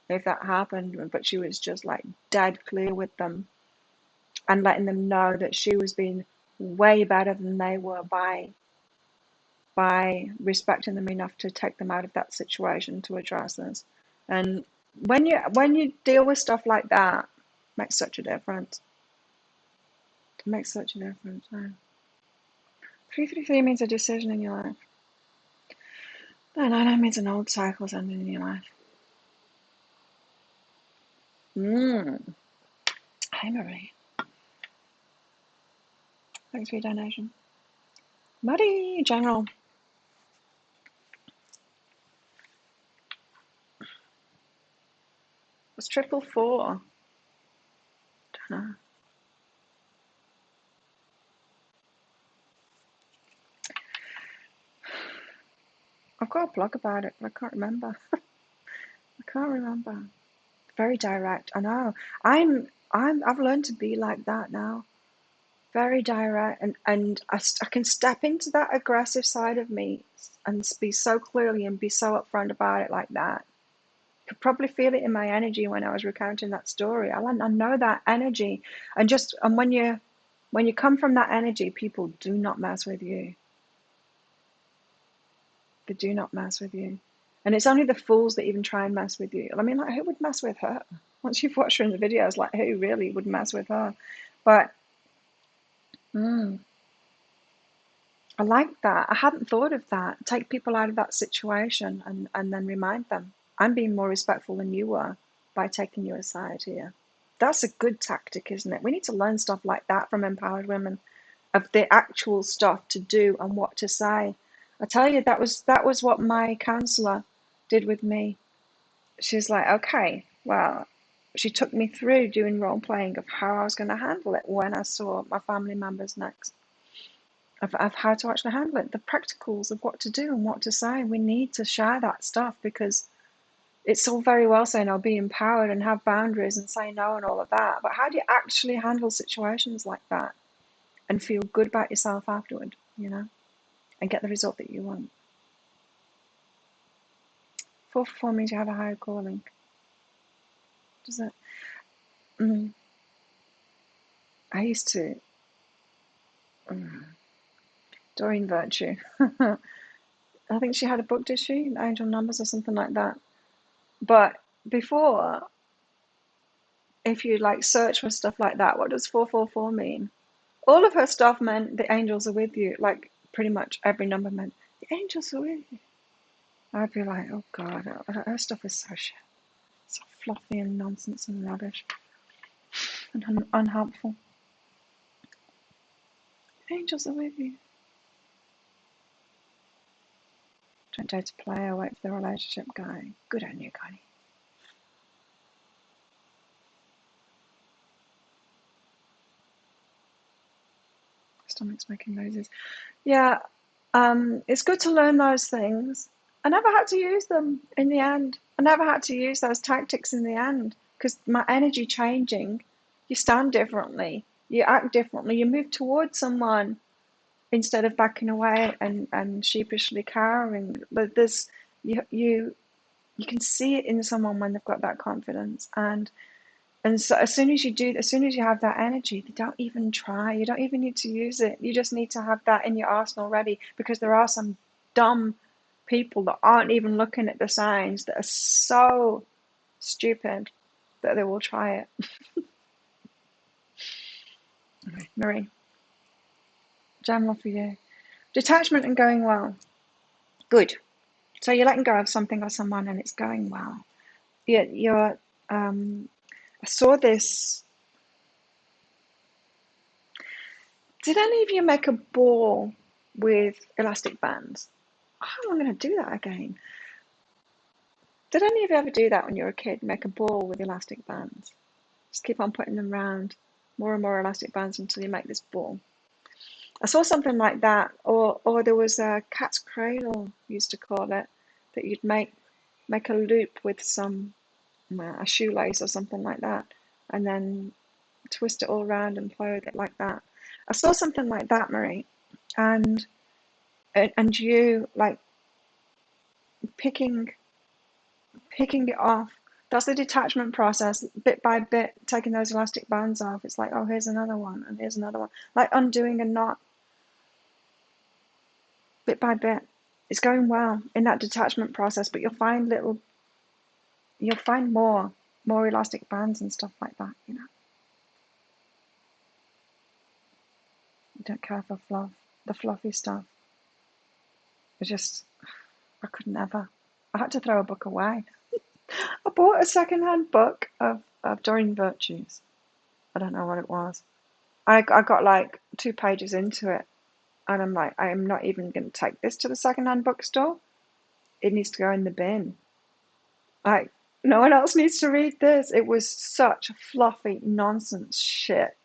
[SPEAKER 1] if that happened. But she was just like dead clear with them and letting them know that she was being way better than they were by respecting them enough to take them out of that situation to address this. And when you deal with stuff like that, it makes such a difference. It makes such a difference. 333 means a decision in your life. 999 means an old cycle's ending in your life. Hi, Marie. Thanks for your donation. Muddy General. What's 444? Don't know. I've got a blog about it, but I can't remember. Very direct. I know. I've learned to be like that now. very direct, and I can step into that aggressive side of me and be so clearly and be so upfront about it like that. Could probably feel it in my energy when I was recounting that story. I know that energy, and when you come from that energy, people do not mess with you. They do not mess with you, and it's only the fools that even try and mess with you. I mean, like, who would mess with her? Once you've watched her in the videos, like, who really would mess with her? But I like that. I hadn't thought of that. Take people out of that situation and then remind them, I'm being more respectful than you were by taking you aside here. That's a good tactic, isn't it? We need to learn stuff like that from empowered women, of the actual stuff to do and what to say. I tell you, that was what my counselor did with me. She's like, okay, well, she took me through doing role playing of how I was going to handle it when I saw my family members next. Of how to actually handle it, the practicals of what to do and what to say. We need to share that stuff, because it's all very well saying I'll be empowered and have boundaries and say no and all of that, but how do you actually handle situations like that and feel good about yourself afterward, and get the result that you want? 444 means you have a higher calling. Does it? I used to. Doreen Virtue. I think she had a book, did she? Angel Numbers or something like that. But before, if you like search for stuff like that, what does 444 mean? All of her stuff meant the angels are with you. Like, pretty much every number meant the angels are with you. I'd be like, oh God, her stuff is so shit. So fluffy and nonsense and rubbish and unhelpful. The angels are with you. Don't dare to play or wait for the relationship guy. Good on you, Connie. Stomach's making noises. Yeah, it's good to learn those things. I never had to use them in the end. I never had to use those tactics in the end, because my energy changing, you stand differently, you act differently, you move towards someone instead of backing away and sheepishly cowering. But you can see it in someone when they've got that confidence, and so as soon as you have that energy, they don't even try. You don't even need to use it. You just need to have that in your arsenal ready, because there are some dumb people that aren't even looking at the signs, that are so stupid that they will try it. Marie, general for you. Detachment and going well. Good. So you're letting go of something or someone and it's going well. You're I saw this. Did any of you make a ball with elastic bands? Oh, I'm going to do that again. Did any of you ever do that when you were a kid? Make a ball with elastic bands? Just keep on putting them round, more and more elastic bands until you make this ball. I saw something like that, or there was a cat's cradle, used to call it, that you'd make a loop with a shoelace or something like that, and then twist it all around and play with it like that. I saw something like that, Marie, and you like picking it off. That's the detachment process, bit by bit, taking those elastic bands off. It's like, oh, here's another one, and here's another one, like undoing a knot, bit by bit. It's going well in that detachment process, but you'll find more elastic bands and stuff like that. You don't care for the fluffy stuff. I could never. I had to throw a book away. I bought a second-hand book of Doreen Virtues. I don't know what it was. I got like 2 pages into it, and I'm like, I am not even going to take this to the second-hand bookstore. It needs to go in the bin. Like, no one else needs to read this. It was such fluffy nonsense shit.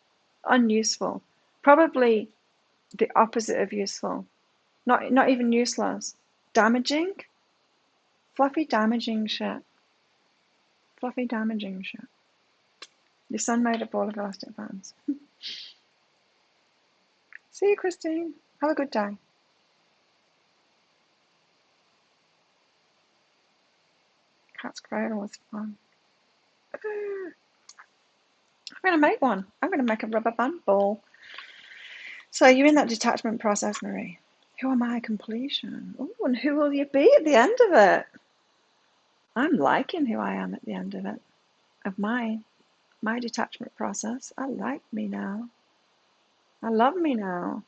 [SPEAKER 1] Unuseful. Probably the opposite of useful. Not even useless. Damaging? Fluffy damaging shit. Fluffy damaging shit. Your son made a ball of elastic bands. See you, Christine. Have a good day. Cat's cradle was fun. I'm going to make one. I'm going to make a rubber band ball. So you're in that detachment process, Marie. Who am I? Completion. Oh, and who will you be at the end of it? I'm liking who I am at the end of it. Of my detachment process. I like me now. I love me now.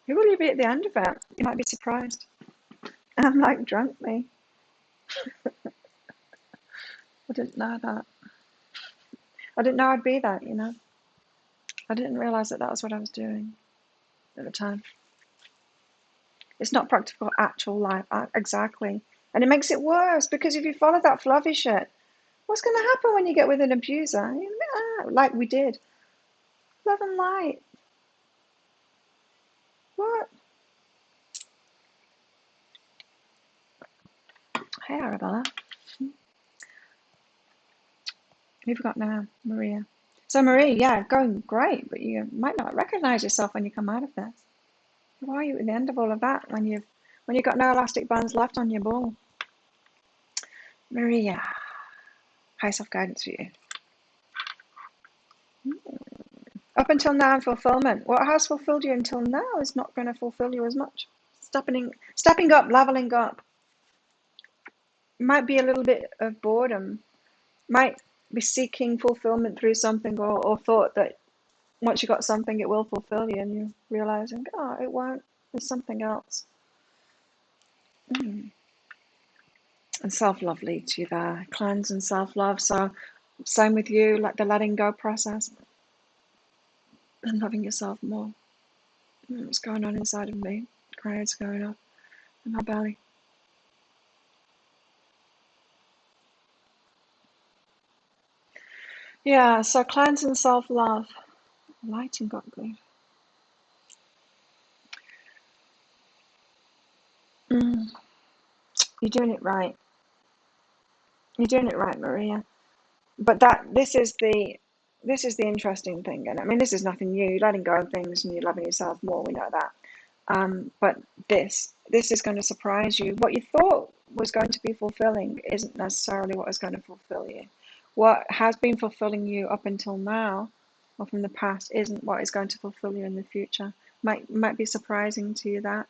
[SPEAKER 1] Who will you be at the end of it? You might be surprised. I'm like drunk me. I didn't know that. I didn't know I'd be that, you know. I didn't realize that that was what I was doing at the time. It's not practical actual life, exactly. And it makes it worse because if you follow that fluffy shit, what's going to happen when you get with an abuser? Like we did. Love and light. What? Hey, Arabella. Who have we got now? Maria. So, Marie, yeah, going great, but you might not recognize yourself when you come out of this. Why are you at the end of all of that when you've got no elastic bands left on your ball? Maria, high self guidance for you. Up until now, fulfillment. What has fulfilled you until now is not going to fulfill you as much. Stepping up, leveling up. Might be a little bit of boredom. Might be seeking fulfillment through something, or thought that once you got something, it will fulfill you, and you're realizing, oh, it won't. There's something else. And self-love leads you there. Cleanse and self-love. So same with you, like the letting go process and loving yourself more. What's going on inside of me? Crowds going up in my belly. Yeah, so cleanse and self-love. Lighting got good. You're doing it right. You're doing it right, Maria. But this is the interesting thing, and I mean this is nothing new. You're letting go of things and you're loving yourself more. We know that. But this is going to surprise you. What you thought was going to be fulfilling isn't necessarily what is going to fulfill you. What has been fulfilling you up until now, or from the past, isn't what is going to fulfill you in the future. Might be surprising to you that.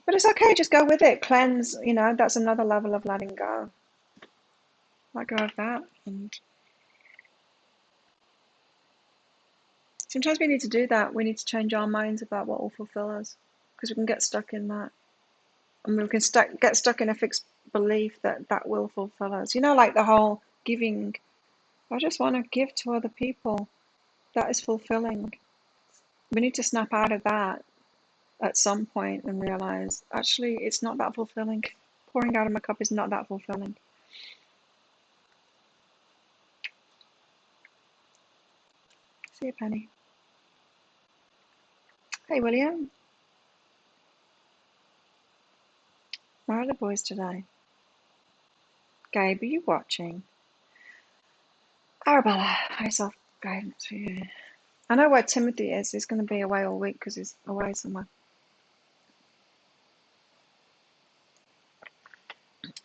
[SPEAKER 1] But it's okay, just go with it. Cleanse, that's another level of letting go. Let go of that. And sometimes we need to do that. We need to change our minds about what will fulfill us, because we can get stuck in that. And we can get stuck in a fixed belief that that will fulfill us. Like the whole giving. I just want to give to other people. That is fulfilling. We need to snap out of that at some point and realize, actually, it's not that fulfilling. Pouring out of my cup is not that fulfilling. See you, Penny. Hey, William. Where are the boys today? Gabe, are you watching? Arabella, high self guidance for you. I know where Timothy is. He's going to be away all week because he's away somewhere.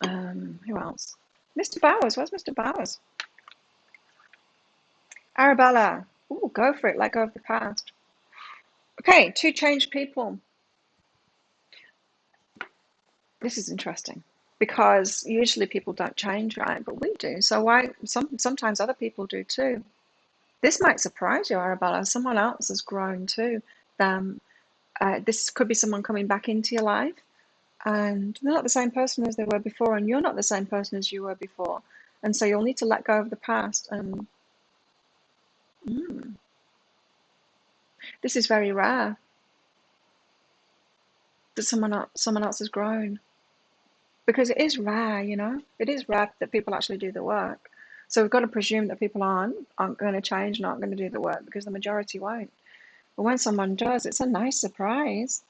[SPEAKER 1] Who else? Mr. Bowers. Where's Mr. Bowers? Arabella. Ooh, go for it. Let go of the past. Okay, two changed people. This is interesting because usually people don't change, right? But we do. So why? Sometimes other people do too. This might surprise you, Arabella. Someone else has grown too. This could be someone coming back into your life, and they're not the same person as they were before, and you're not the same person as you were before. And so you'll need to let go of the past. And this is very rare that someone else has grown, because it is rare, it is rare that people actually do the work. So we've got to presume that people aren't going to change and aren't going to do the work, because the majority won't. But when someone does, it's a nice surprise.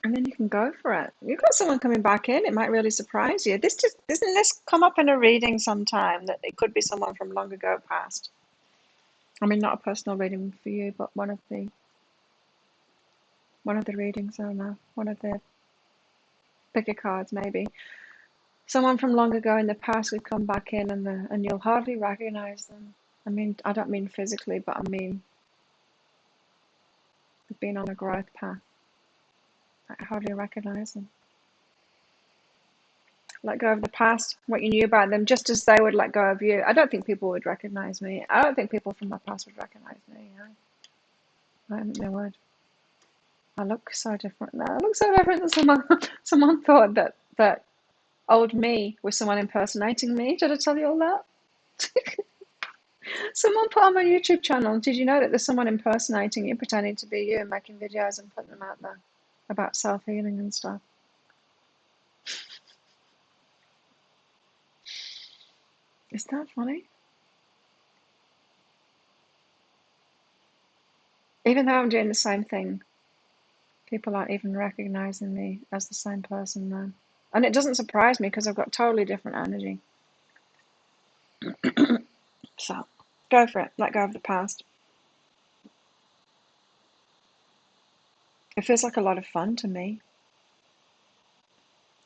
[SPEAKER 1] And then you can go for it. You've got someone coming back in. It might really surprise you. This just doesn't this come up in a reading sometime that it could be someone from long ago past. I mean, not a personal reading for you, but one of the readings. I don't know, one of the bigger cards maybe. Someone from long ago in the past would come back in, and you'll hardly recognize them. I mean, I don't mean physically, but I mean they've been on a growth path. I hardly recognize them. Let go of the past, what you knew about them, just as they would let go of you. I don't think people would recognize me. I don't think people from my past would recognize me. I don't think they would. I look so different now. I look so different than someone thought that old me was someone impersonating me. Did I tell you all that? Someone put on my YouTube channel, did you know that there's someone impersonating you, pretending to be you and making videos and putting them out there about self-healing and stuff? Is that funny? Even though I'm doing the same thing, people aren't even recognizing me as the same person now. And it doesn't surprise me because I've got totally different energy. So, go for it. Let go of the past. It feels like a lot of fun to me,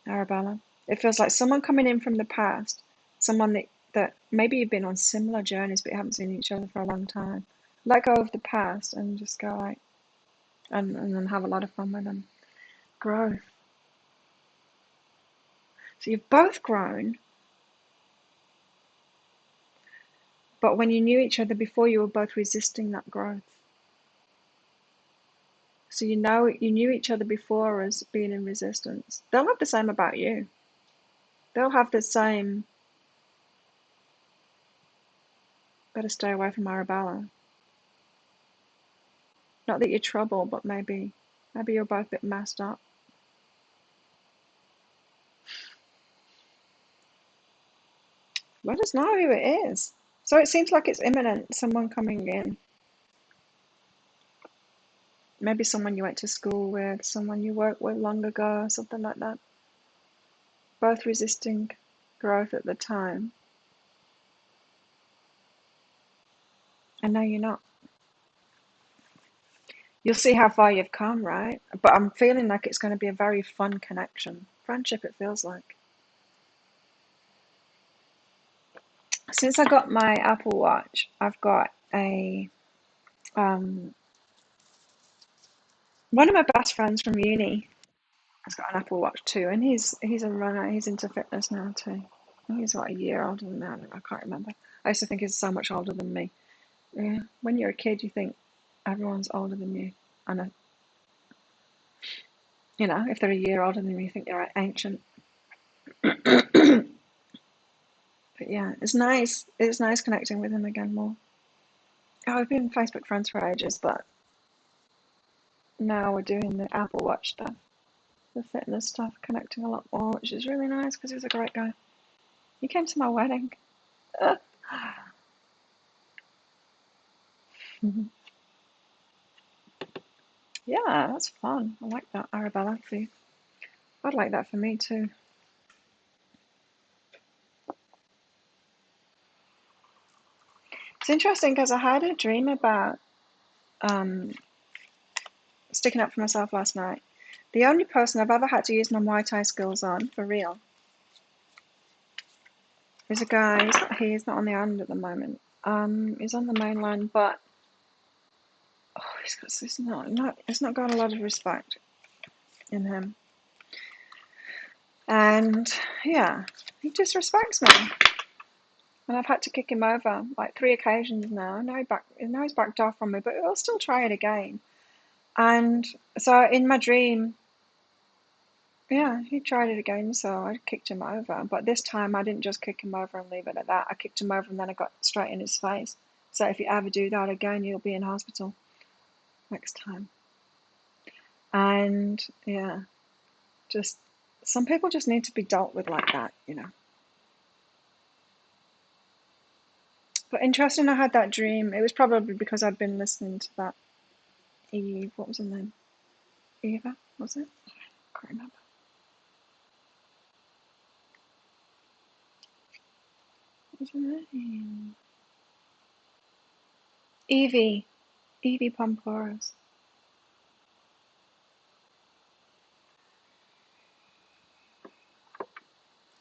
[SPEAKER 1] Arabella. It feels like someone coming in from the past, someone that maybe you've been on similar journeys but you haven't seen each other for a long time. Let go of the past and just go like, and then have a lot of fun with them. Growth. So you've both grown, but when you knew each other before, you were both resisting that growth. So you knew each other before as being in resistance. They'll have the same about you. They'll have the same. Better stay away from Arabella. Not that you're trouble, but maybe you're both a bit messed up. Let us know who it is. So it seems like it's imminent, someone coming in. Maybe someone you went to school with, someone you worked with long ago, something like that. Both resisting growth at the time. And now you're not. You'll see how far you've come, right? But I'm feeling like it's going to be a very fun connection. Friendship, it feels like. Since I got my Apple Watch, I've got um, one of my best friends from uni has got an Apple Watch too, and he's a runner. He's into fitness now too. He's about a year older than me. I can't remember. I used to think he's so much older than me. Yeah, when you're a kid, you think everyone's older than you, and if they're a year older than you, you think they're ancient. But yeah, it's nice. It's nice connecting with him again more. Oh, we've been Facebook friends for ages, but now we're doing the Apple Watch stuff, the fitness stuff, connecting a lot more, which is really nice because he's a great guy. He came to my wedding. Yeah, that's fun. I like that, Arabella. See, I'd like that for me too. It's interesting because I had a dream about um, sticking up for myself last night. The only person I've ever had to use my Muay Thai skills on, for real, is a guy. He's not on the island at the moment. He's on the mainland, but he's not got a lot of respect in him. And yeah, he disrespects me. And I've had to kick him over like 3 occasions now. Now he's backed off from me, but I'll still try it again. And so in my dream, yeah, he tried it again, so I kicked him over. But this time I didn't just kick him over and leave it at that. I kicked him over and then I got straight in his face. So if you ever do that again, you'll be in hospital next time. And yeah, just some people just need to be dealt with like that. But interesting, I had that dream. It was probably because I'd been listening to that Eve, what was her name? Eva, was it? can't remember. What's her name? Evie Pomporos.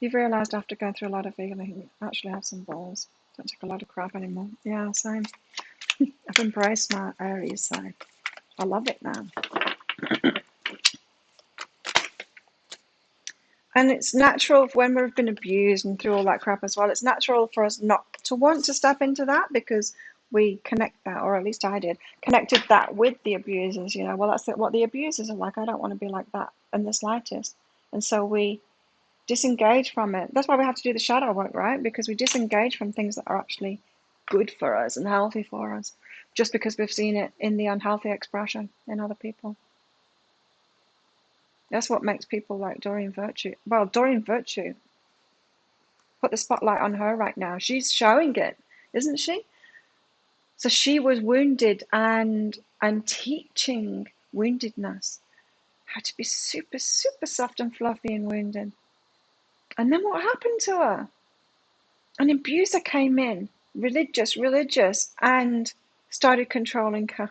[SPEAKER 1] You've realised after going through a lot of healing, you actually have some balls. Don't take a lot of crap anymore. Yeah, same. I've embraced my Aries side. I love it now. And it's natural when we've been abused and through all that crap as well. It's natural for us not to want to step into that because we connect that, or at least I did, connected that with the abusers. You know, well, that's what the abusers are like. I don't want to be like that in the slightest. And so we disengage from it. That's why we have to do the shadow work, right? Because we disengage from things that are actually good for us and healthy for us, just because we've seen it in the unhealthy expression in other people. That's what makes people like Doreen Virtue. Well, Doreen Virtue, put the spotlight on her right now. She's showing it, isn't she? So she was wounded and teaching woundedness, how to be super, super soft and fluffy and wounded. And then what happened to her? An abuser came in, religious, and started controlling her.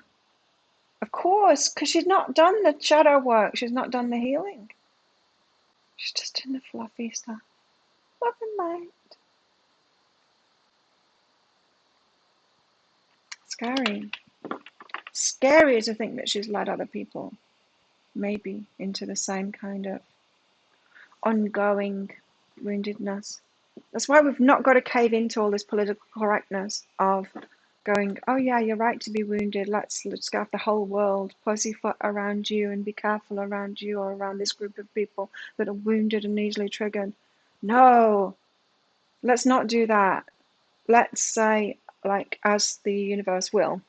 [SPEAKER 1] Of course, because she's not done the shadow work. She's not done the healing. She's just doing the fluffy stuff. Love and light. Scary. Scary to think that she's led other people, maybe, into the same kind of ongoing woundedness. That's why we've not got to cave into all this political correctness of going, oh yeah, you're right to be wounded. Let's go have the whole world pussyfoot around you and be careful around you or around this group of people that are wounded and easily triggered. No, let's not do that. Let's say, like, as the universe will,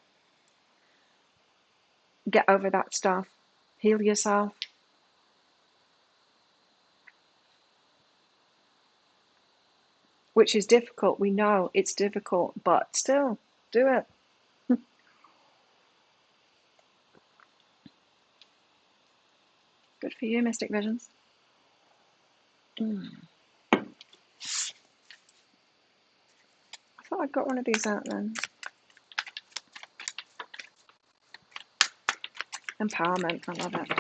[SPEAKER 1] get over that stuff. Heal yourself. Which is difficult. We know it's difficult, but still, do it. Good for you, Mystic Visions. I thought I'd got one of these out then. Empowerment, I love it.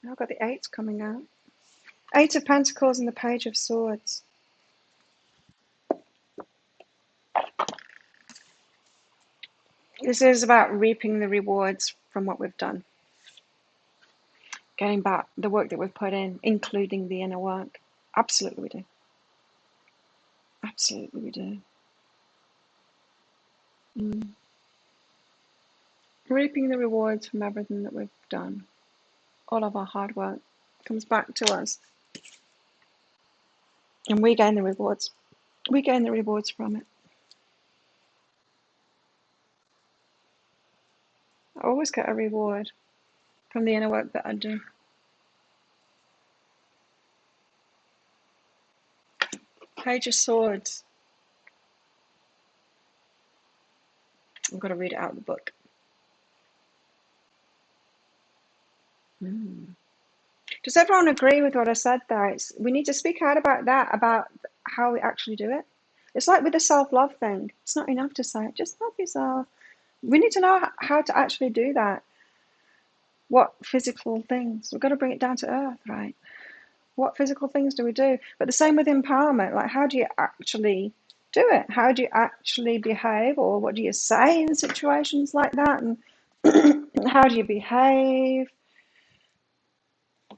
[SPEAKER 1] I've got the eights coming out. Eight of Pentacles and the Page of Swords. This is about reaping the rewards from what we've done. Getting back the work that we've put in, including the inner work. Absolutely we do. Absolutely we do. Reaping the rewards from everything that we've done. All of our hard work comes back to us. And we gain the rewards. We gain the rewards from it. I always get a reward from the inner work that I do. Page of Swords. I've got to read it out of the book. Does everyone agree with what I said there? We need to speak out about that, about how we actually do it. It's like with the self-love thing. It's not enough to say, just love yourself. We need to know how to actually do that. What physical things? We've got to bring it down to earth, right? What physical things do we do? But the same with empowerment. Like, how do you actually do it? How do you actually behave? Or what do you say in situations like that? And how do you behave?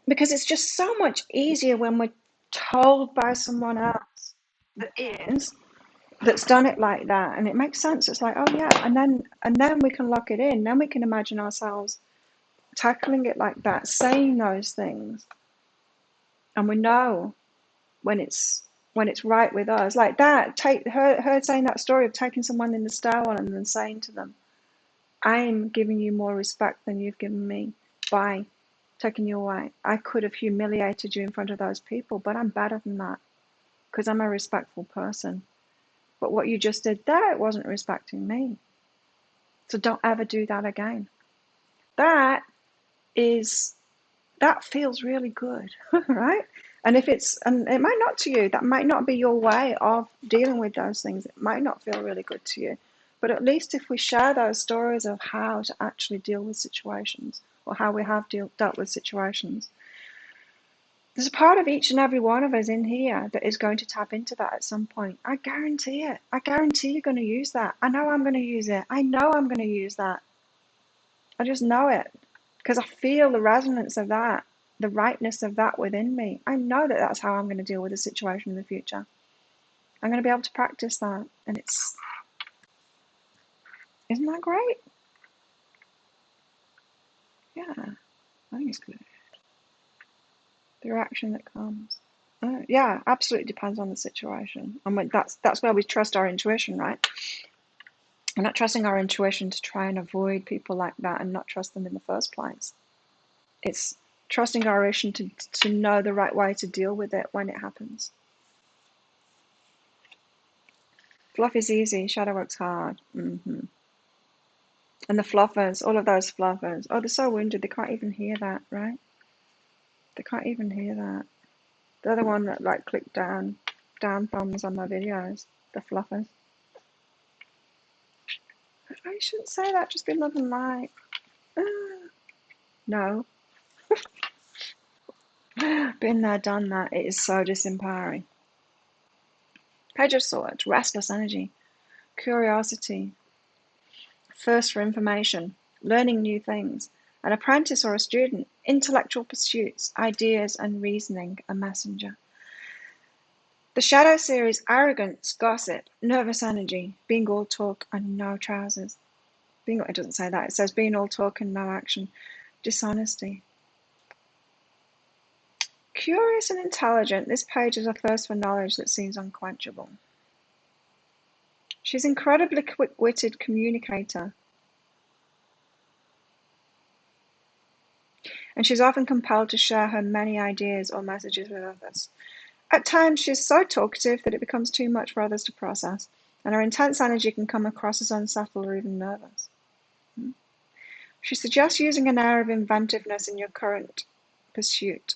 [SPEAKER 1] Because it's just so much easier when we're told by someone else that's done it like that, and it makes sense. It's like, oh yeah, and then we can lock it in. Then we can imagine ourselves tackling it like that, saying those things, and we know when it's when it's right with us. Like that, her saying that story of taking someone in the stairwell and then saying to them, I'm giving you more respect than you've given me by taking you away. I could have humiliated you in front of those people, but I'm better than that because I'm a respectful person. But what you just did there, it wasn't respecting me. So don't ever do that again. That feels really good, right? And it might not to you, that might not be your way of dealing with those things. It might not feel really good to you. But at least if we share those stories of how to actually deal with situations or how we have dealt with situations, there's a part of each and every one of us in here that is going to tap into that at some point. I guarantee it. I guarantee you're going to use that. I know I'm going to use it. I know I'm going to use that. I just know it because I feel the resonance of that, the rightness of that within me. I know that that's how I'm going to deal with a situation in the future. I'm going to be able to practice that. And isn't that great? Yeah, I think it's good. The reaction that comes. Yeah, absolutely depends on the situation. And that's where we trust our intuition, right? We're not trusting our intuition to try and avoid people like that and not trust them in the first place. It's trusting our intuition to know the right way to deal with it when it happens. Fluff is easy, shadow works hard. And the fluffers, all of those fluffers, oh, they're so wounded, they can't even hear that, right? They can't even hear that. They're the one that like click down thumbs on my videos, the fluffers. I shouldn't say that, just be love and light. No. Been there, done that. It is so disempowering. Page of Swords, restless energy, curiosity, thirst for information, learning new things, an apprentice or a student, intellectual pursuits, ideas and reasoning, a messenger. The Shadow series, arrogance, gossip, nervous energy, being all talk and no trousers. It doesn't say that, it says being all talk and no action, dishonesty. Curious and intelligent, this page is a thirst for knowledge that seems unquenchable. She's an incredibly quick-witted communicator, and she's often compelled to share her many ideas or messages with others. At times, she's so talkative that it becomes too much for others to process, and her intense energy can come across as unsettled or even nervous. She suggests using an air of inventiveness in your current pursuit.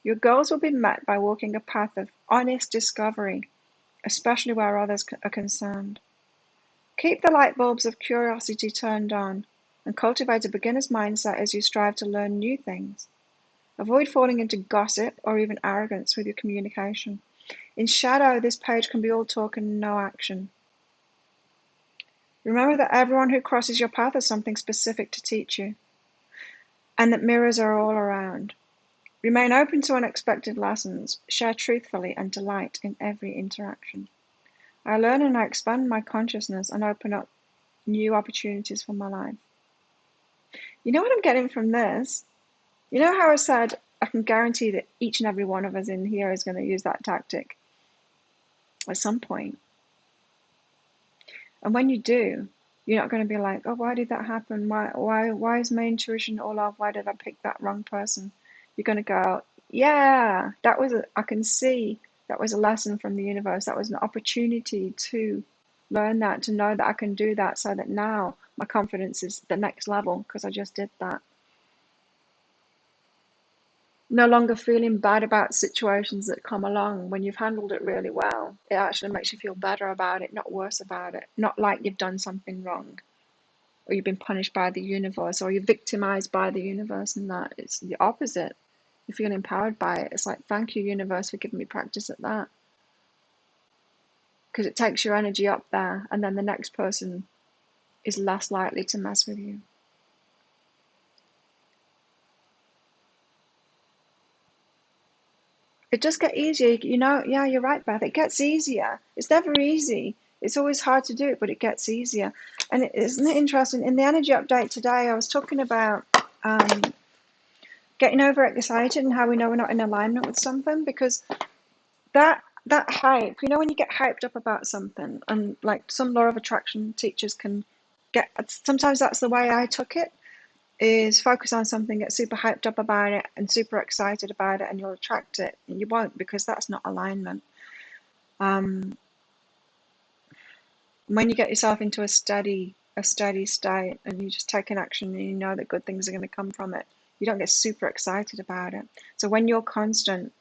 [SPEAKER 1] Your goals will be met by walking a path of honest discovery, especially where others are concerned. Keep the light bulbs of curiosity turned on and cultivate a beginner's mindset as you strive to learn new things. Avoid falling into gossip or even arrogance with your communication. In shadow, this page can be all talk and no action. Remember that everyone who crosses your path has something specific to teach you, and that mirrors are all around. Remain open to unexpected lessons, share truthfully, and delight in every interaction. I learn and I expand my consciousness and open up new opportunities for my life. You know what I'm getting from this? You know how I said I can guarantee that each and every one of us in here is going to use that tactic at some point. And when you do, you're not going to be like, oh, why did that happen? Why is my intuition all off? Why did I pick that wrong person? You're going to go, yeah, I can see that was a lesson from the universe. That was an opportunity to learn that, to know that I can do that, so that now my confidence is the next level because I just did that. No longer feeling bad about situations that come along when you've handled it really well. It actually makes you feel better about it, not worse about it. Not like you've done something wrong, or you've been punished by the universe, or you're victimized by the universe, and that it's the opposite. You feel empowered by it. It's like, thank you, universe, for giving me practice at that. Because it takes your energy up there, and then the next person is less likely to mess with you. It does get easier, you know. Yeah, you're right, Beth. It gets easier. It's never easy. It's always hard to do it, but it gets easier. And isn't it interesting? In the energy update today, I was talking about getting overexcited and how we know we're not in alignment with something, because that that hype, you know, when you get hyped up about something, and like some law of attraction teachers can get, sometimes that's the way I took it, is focus on something, get super hyped up about it and super excited about it, and you'll attract it. And you won't, because that's not alignment. Um, when you get yourself into a steady state, and you just take an action, and you know that good things are going to come from it, you don't get super excited about it. So when you're constant,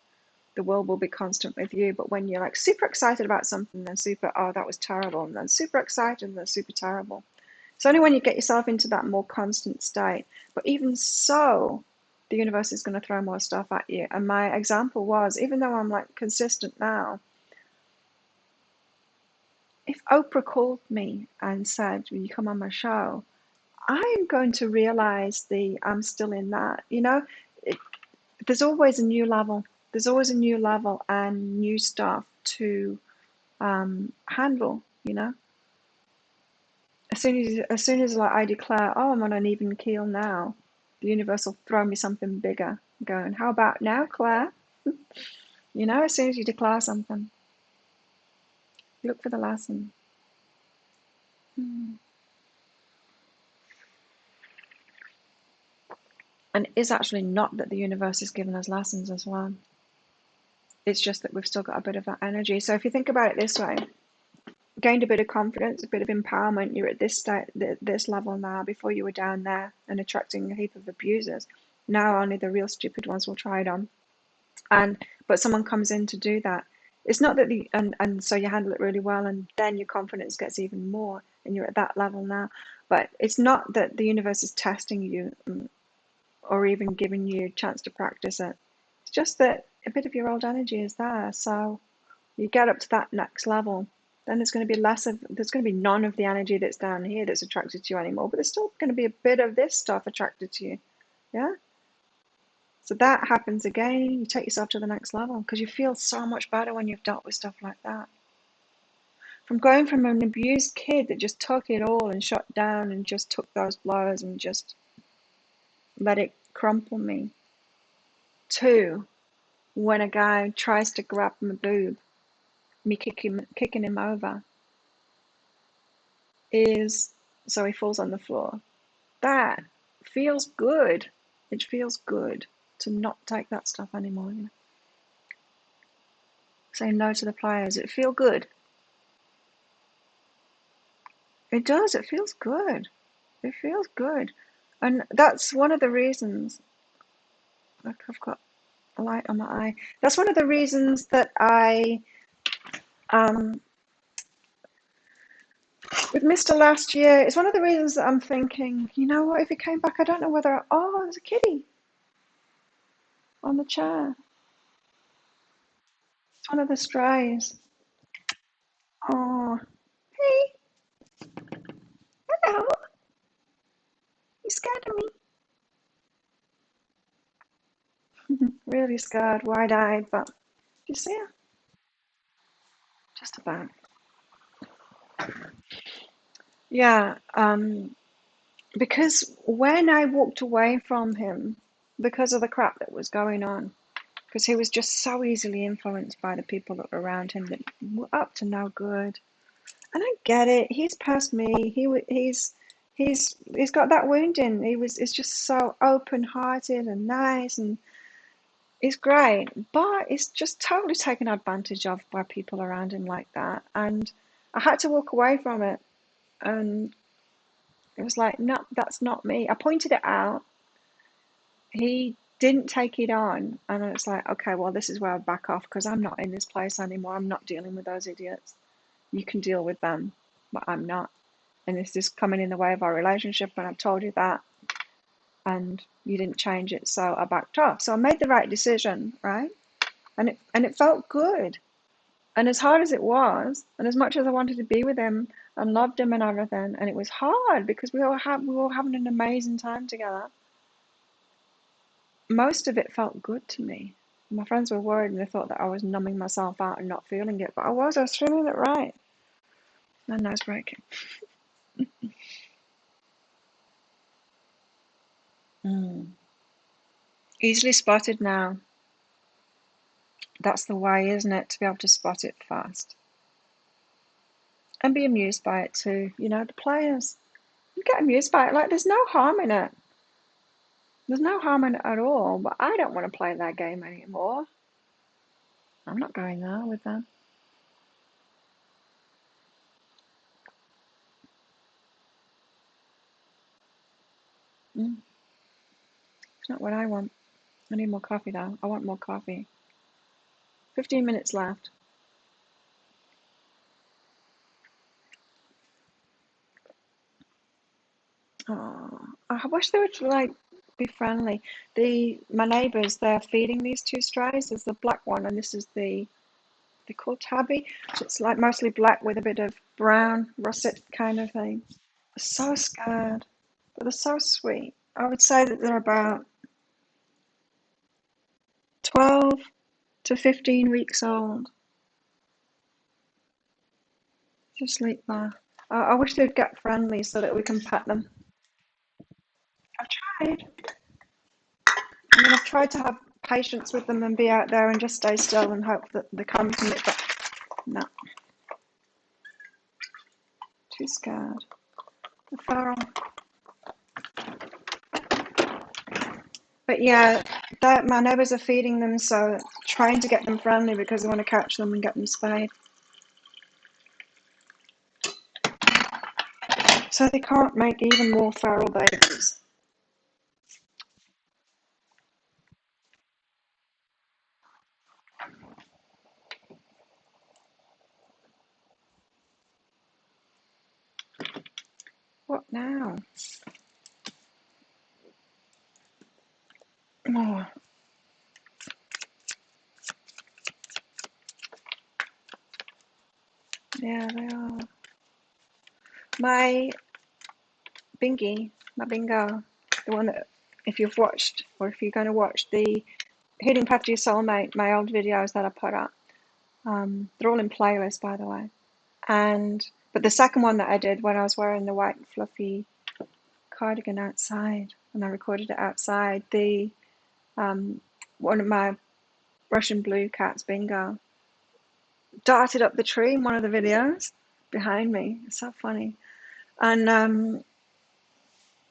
[SPEAKER 1] the world will be constant with you. But when you're like super excited about something, then super, oh, that was terrible, and then super excited, and then super terrible. It's only when you get yourself into that more constant state. But even so, the universe is going to throw more stuff at you. And my example was, even though I'm like consistent now, if Oprah called me and said, "Will you come on my show?" I'm going to realize I'm still in that. You know, it, there's always a new level. There's always a new level and new stuff to handle. You know, as soon as like I declare, oh, I'm on an even keel now, the universe will throw me something bigger. Going, how about now, Claire? You know, as soon as you declare something, look for the lesson. Hmm. And it is actually not that the universe is giving us lessons as well. It's just that we've still got a bit of that energy. So if you think about it this way, gained a bit of confidence, a bit of empowerment. You're at this state, this level now. Before you were down there and attracting a heap of abusers. Now only the real stupid ones will try it on. But someone comes in to do that. It's not that and so you handle it really well, and then your confidence gets even more, and you're at that level now. But it's not that the universe is testing you, or even giving you a chance to practice it. It's just that a bit of your old energy is there. So you get up to that next level, then there's going to be none of the energy that's down here that's attracted to you anymore, but there's still going to be a bit of this stuff attracted to you. Yeah. So that happens again, you take yourself to the next level, because you feel so much better when you've dealt with stuff like that. From going from an abused kid that just took it all and shut down and just took those blows and just let it crumple me, to when a guy tries to grab my boob, me kicking him over, is so he falls on the floor. That feels good. It feels good to not take that stuff anymore. You know? Say no to the players. It feels good. It does. It feels good. It feels good. And that's one of the reasons. Look, I've got a light on my eye. That's one of the reasons that um, with Mr. Last Year, it's one of the reasons that I'm thinking, you know what, if he came back, I don't know whether, oh, there's a kitty on the chair. It's one of the strays. Oh, hey, hello. You scared of me. Really scared, wide-eyed, but you see her? Just about. Yeah, because when I walked away from him, because of the crap that was going on, because he was just so easily influenced by the people that were around him that were up to no good. And I get it. He's past me. He's got that wound in. He's just so open-hearted and nice, and he's great. But he's just totally taken advantage of by people around him like that. And I had to walk away from it. And it was like, no, that's not me. I pointed it out. He didn't take it on. And it's like, okay, well, this is where I back off, because I'm not in this place anymore. I'm not dealing with those idiots. You can deal with them, but I'm not. And this is coming in the way of our relationship, and I've told you that, and you didn't change it, so I backed off. So I made the right decision, right? And it felt good. And as hard as it was, and as much as I wanted to be with him and loved him and everything, and it was hard because we were having an amazing time together. Most of it felt good to me. My friends were worried, and they thought that I was numbing myself out and not feeling it, but I was feeling it right. My nose breaking. Mm. Easily spotted now. that's the way, isn't it? To be able to spot it fast and be amused by it too. You know, the players, you get amused by it. Like, there's no harm in it. There's no harm in it at all. But I don't want to play that game anymore. I'm not going there with them. It's not what I want. I need more coffee though. I want more coffee. 15 minutes left. Oh, I wish they would like be friendly. My neighbours, they're feeding these two strays. There's the black one, and this is they're called tabby. So it's like mostly black with a bit of brown, russet kind of thing. So scared, but they're so sweet. I would say that they're about 12 to 15 weeks old. Just sleep there. I wish they'd get friendly so that we can pet them. I've tried. I mean, I've tried to have patience with them and be out there and just stay still and hope that they come to me, but no, too scared. The feral. But yeah, my neighbours are feeding them, so trying to get them friendly because they want to catch them and get them spayed. So they can't make even more feral babies. What now? Oh, yeah, they are. My bingo, the one that, if you've watched or if you're going to watch the Hidden Path to Your Soulmate, my old videos that I put up, they're all in playlist, by the way. But the second one that I did when I was wearing the white fluffy cardigan outside, and I recorded it outside, one of my Russian blue cats, Bingo, darted up the tree in one of the videos behind me. It's so funny. And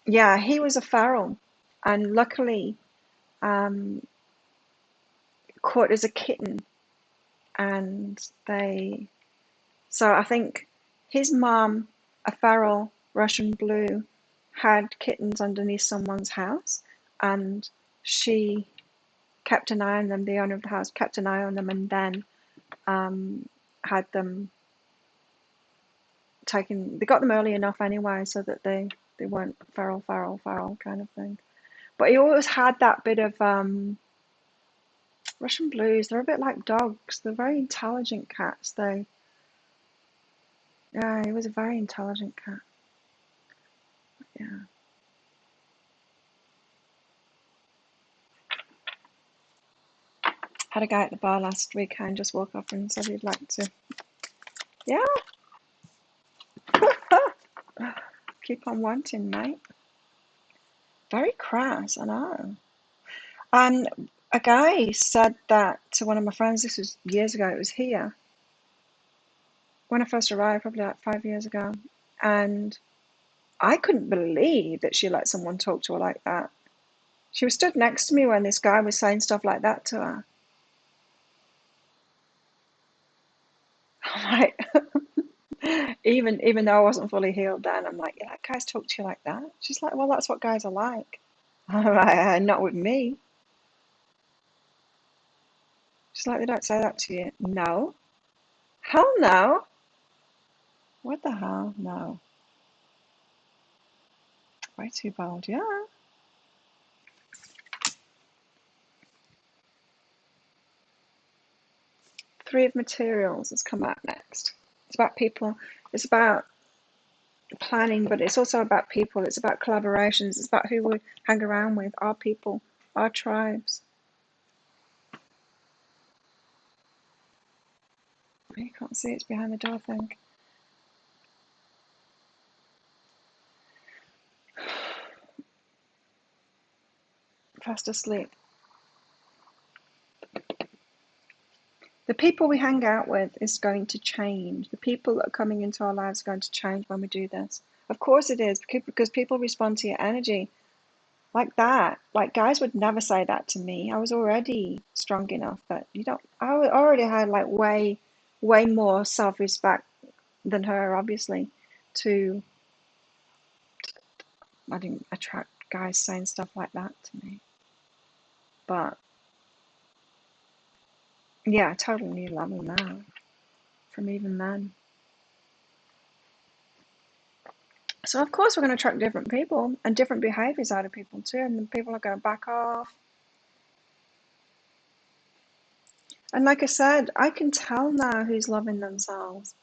[SPEAKER 1] yeah, he was a feral, and luckily um, caught as a kitten, and so I think his mom, a feral Russian blue, had kittens underneath someone's house, and she kept an eye on them. The owner of the house kept an eye on them, and then had them taken. They got them early enough anyway, so that they weren't feral kind of thing. But he always had that bit of Russian blues. They're a bit like dogs. They're very intelligent cats. Yeah, he was a very intelligent cat. Yeah. Had a guy at the bar last weekend just walk up and said he'd like to. Yeah, keep on wanting, mate. Very crass, I know. And a guy said that to one of my friends. This was years ago. It was here when I first arrived, probably like 5 years ago. And I couldn't believe that she let someone talk to her like that. She was stood next to me when this guy was saying stuff like that to her. I'm like, even though I wasn't fully healed then, I'm like, yeah, guys talk to you like that. She's like, well, that's what guys are like. I'm like, not with me. She's like, they don't say that to you. No. Hell no. What the hell? No. Way too bold. Yeah. 3 of Materials has come out next. It's about people. It's about planning, but it's also about people. It's about collaborations. It's about who we hang around with, our people, our tribes. You can't see it's behind the door, I think. Fast asleep. people we hang out with is going to change. The people that are coming into our lives are going to change when we do this. Of course it is, because people respond to your energy like that. Like, guys would never say that to me. I was already strong enough that I already had like way more self-respect than her, obviously, to I didn't attract guys saying stuff like that to me. But yeah, I totally need loving now from even then. So of course we're going to attract different people and different behaviors out of people too, and then people are going to back off. And like I said, I can tell now who's loving themselves.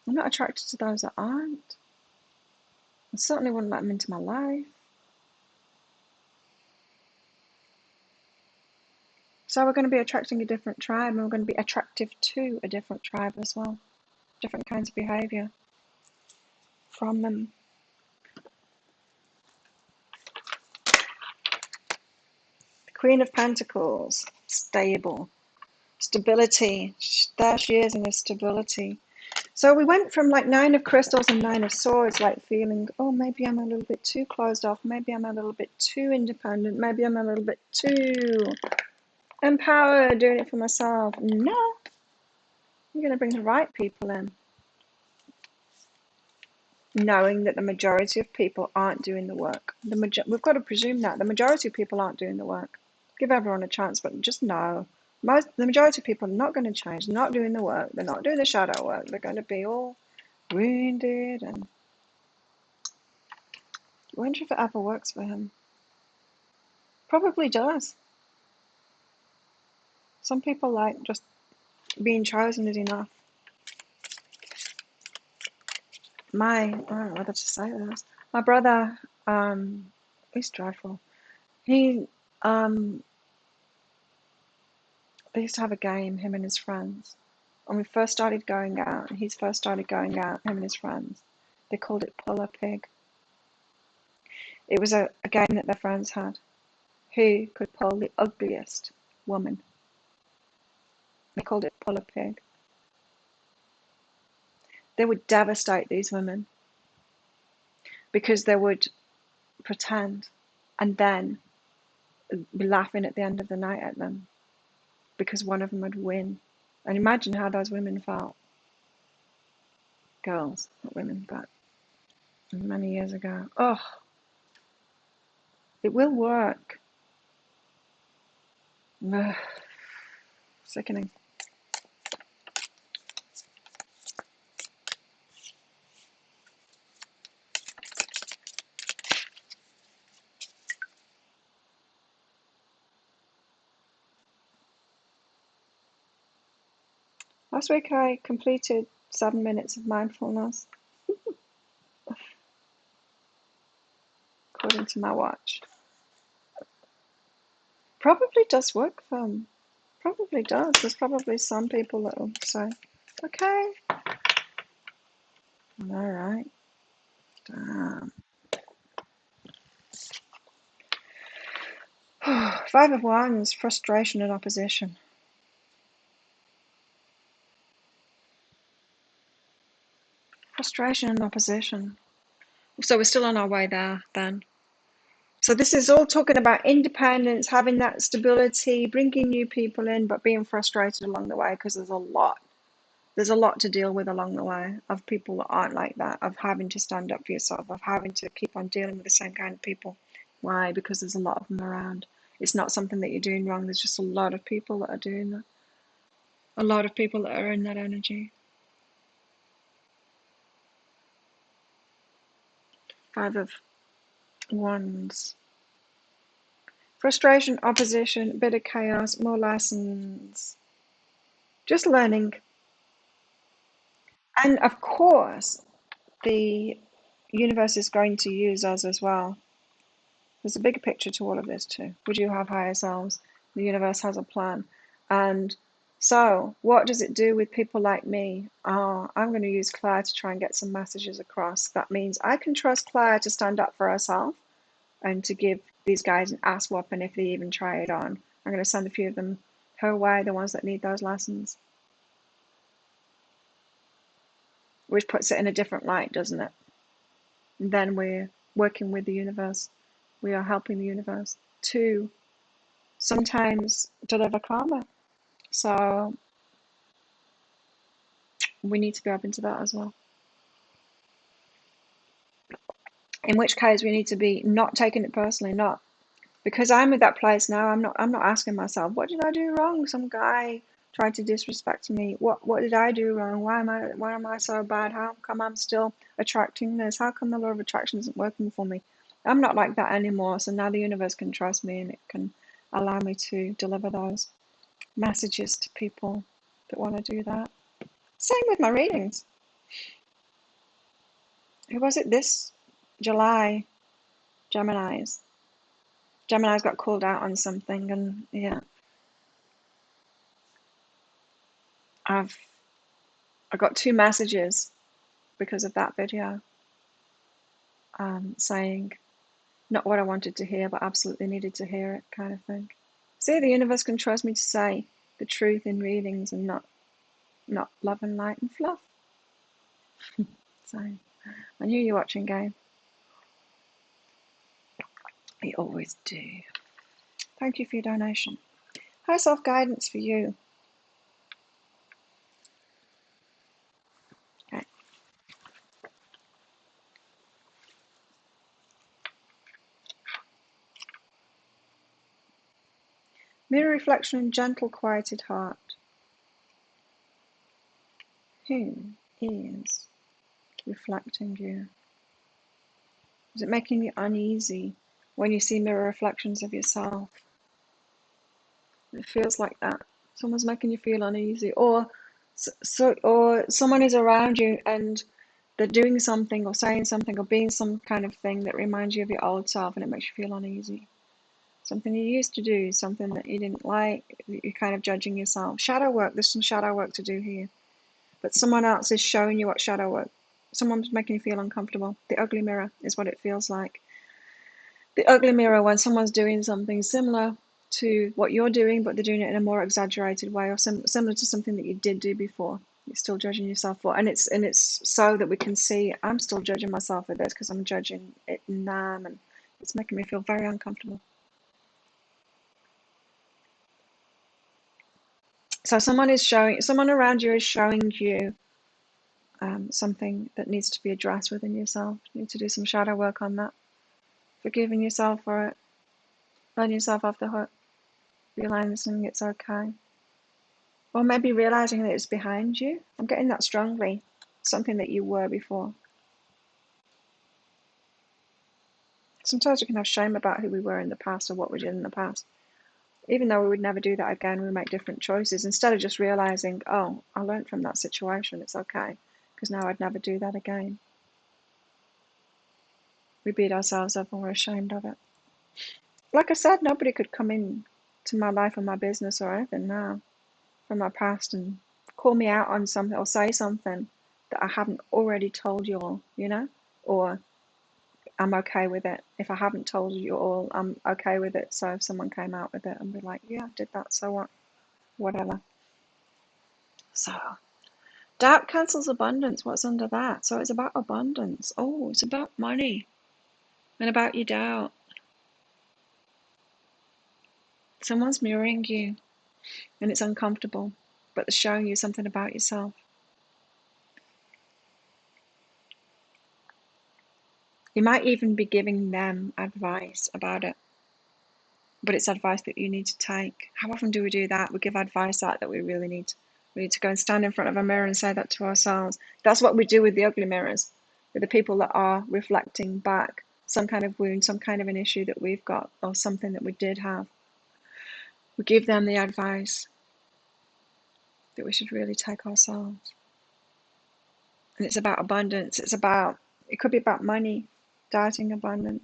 [SPEAKER 1] I'm not attracted to those that aren't. I certainly wouldn't let them into my life. So we're going to be attracting a different tribe, and we're going to be attractive to a different tribe as well. Different kinds of behavior from them. The Queen of Pentacles, stable. Stability. There she is in her stability. So we went from like 9 of Crystals and 9 of Swords, like feeling, oh, maybe I'm a little bit too closed off. Maybe I'm a little bit too independent. Maybe I'm a little bit too empowered, doing it for myself. No, you're going to bring the right people in. Knowing that the majority of people aren't doing the work. We've got to presume that. The majority of people aren't doing the work. Give everyone a chance, but just know. The majority of people are not going to change. They're not doing the work. They're not doing the shadow work. They're going to be all wounded. And I wonder if it ever works for him. Probably does. Some people like just being chosen is enough. I don't know whether to say this. My brother, he's dreadful. He, they used to have a game, him and his friends. When we first started going out, him and his friends, they called it Pull a Pig. It was a game that their friends had. Who could pull the ugliest woman? They called it Pull a Pig. They would devastate these women because they would pretend and then be laughing at the end of the night at them because one of them would win. And imagine how those women felt. Girls, not women, but many years ago. Oh, it will work. Ugh, sickening. Last week I completed 7 minutes of mindfulness, according to my watch. Probably does work for them. Probably does. There's probably some people that will say, okay. Alright. Damn. 5 of Wands, frustration and opposition. Frustration and opposition. So we're still on our way there then. So this is all talking about independence, having that stability, bringing new people in, but being frustrated along the way because there's a lot. There's a lot to deal with along the way of people that aren't like that, of having to stand up for yourself, of having to keep on dealing with the same kind of people. Why? Because there's a lot of them around. It's not something that you're doing wrong. There's just a lot of people that are doing that. A lot of people that are in that energy. 5 of Wands. Frustration, opposition, a bit of chaos, more lessons. Just learning. And of course, the universe is going to use us as well. There's a bigger picture to all of this too. We do have higher selves. The universe has a plan. And so what does it do with people like me? Oh, I'm going to use Claire to try and get some messages across. That means I can trust Claire to stand up for herself and to give these guys an ass whooping if they even try it on. I'm going to send a few of them her way, the ones that need those lessons. Which puts it in a different light, doesn't it? And then we're working with the universe. We are helping the universe to sometimes deliver karma. So we need to be open to that as well. In which case we need to be not taking it personally, not because I'm at that place now. I'm not asking myself, what did I do wrong? Some guy tried to disrespect me. What did I do wrong? Why am I so bad? How come I'm still attracting this? How come the law of attraction isn't working for me? I'm not like that anymore. So now the universe can trust me and it can allow me to deliver those messages to people that want to do that. Same with my readings. Who was it this July? Gemini's. Gemini's got called out on something, and yeah, I got 2 messages because of that video, saying not what I wanted to hear, but absolutely needed to hear it, kind of thing. See, the universe can trust me to say the truth in readings and not love and light and fluff. So I knew you were watching, game. You always do. Thank you for your donation. High self guidance for you. Okay. Mirror reflection and gentle, quieted heart. Who is reflecting you? Is it making you uneasy when you see mirror reflections of yourself? It feels like that. Someone's making you feel uneasy, or someone is around you and they're doing something or saying something or being some kind of thing that reminds you of your old self, and it makes you feel uneasy. Something you used to do, something that you didn't like, you're kind of judging yourself. Shadow work, there's some shadow work to do here. But someone else is showing you what shadow work. Someone's making you feel uncomfortable. The ugly mirror is what it feels like. The ugly mirror, when someone's doing something similar to what you're doing, but they're doing it in a more exaggerated way, or similar to something that you did do before. You're still judging yourself for, and it's so that we can see I'm still judging myself for this because I'm judging it now, and it's making me feel very uncomfortable. So someone around you is showing you something that needs to be addressed within yourself. You need to do some shadow work on that. Forgiving yourself for it, letting yourself off the hook, realizing it's okay. Or maybe realizing that it's behind you. I'm getting that strongly. Something that you were before. Sometimes we can have shame about who we were in the past or what we did in the past. Even though we would never do that again, we make different choices. Instead of just realizing, oh, I learned from that situation, it's okay, because now I'd never do that again. We beat ourselves up and we're ashamed of it. Like I said, nobody could come in to my life or my business or anything now from my past and call me out on something or say something that I haven't already told you all, or I'm okay with it. If I haven't told you all, I'm okay with it. So if someone came out with it and be like, yeah, I did that, so what? Whatever. So doubt cancels abundance. What's under that? So it's about abundance. Oh, it's about money and about your doubt. Someone's mirroring you and it's uncomfortable, but they're showing you something about yourself. You might even be giving them advice about it, but it's advice that you need to take. How often do we do that? We give advice out that we really need. We need to go and stand in front of a mirror and say that to ourselves. That's what we do with the ugly mirrors, with the people that are reflecting back some kind of wound, some kind of an issue that we've got, or something that we did have. We give them the advice that we should really take ourselves. And it's about abundance. It could be about money, doubting abundance.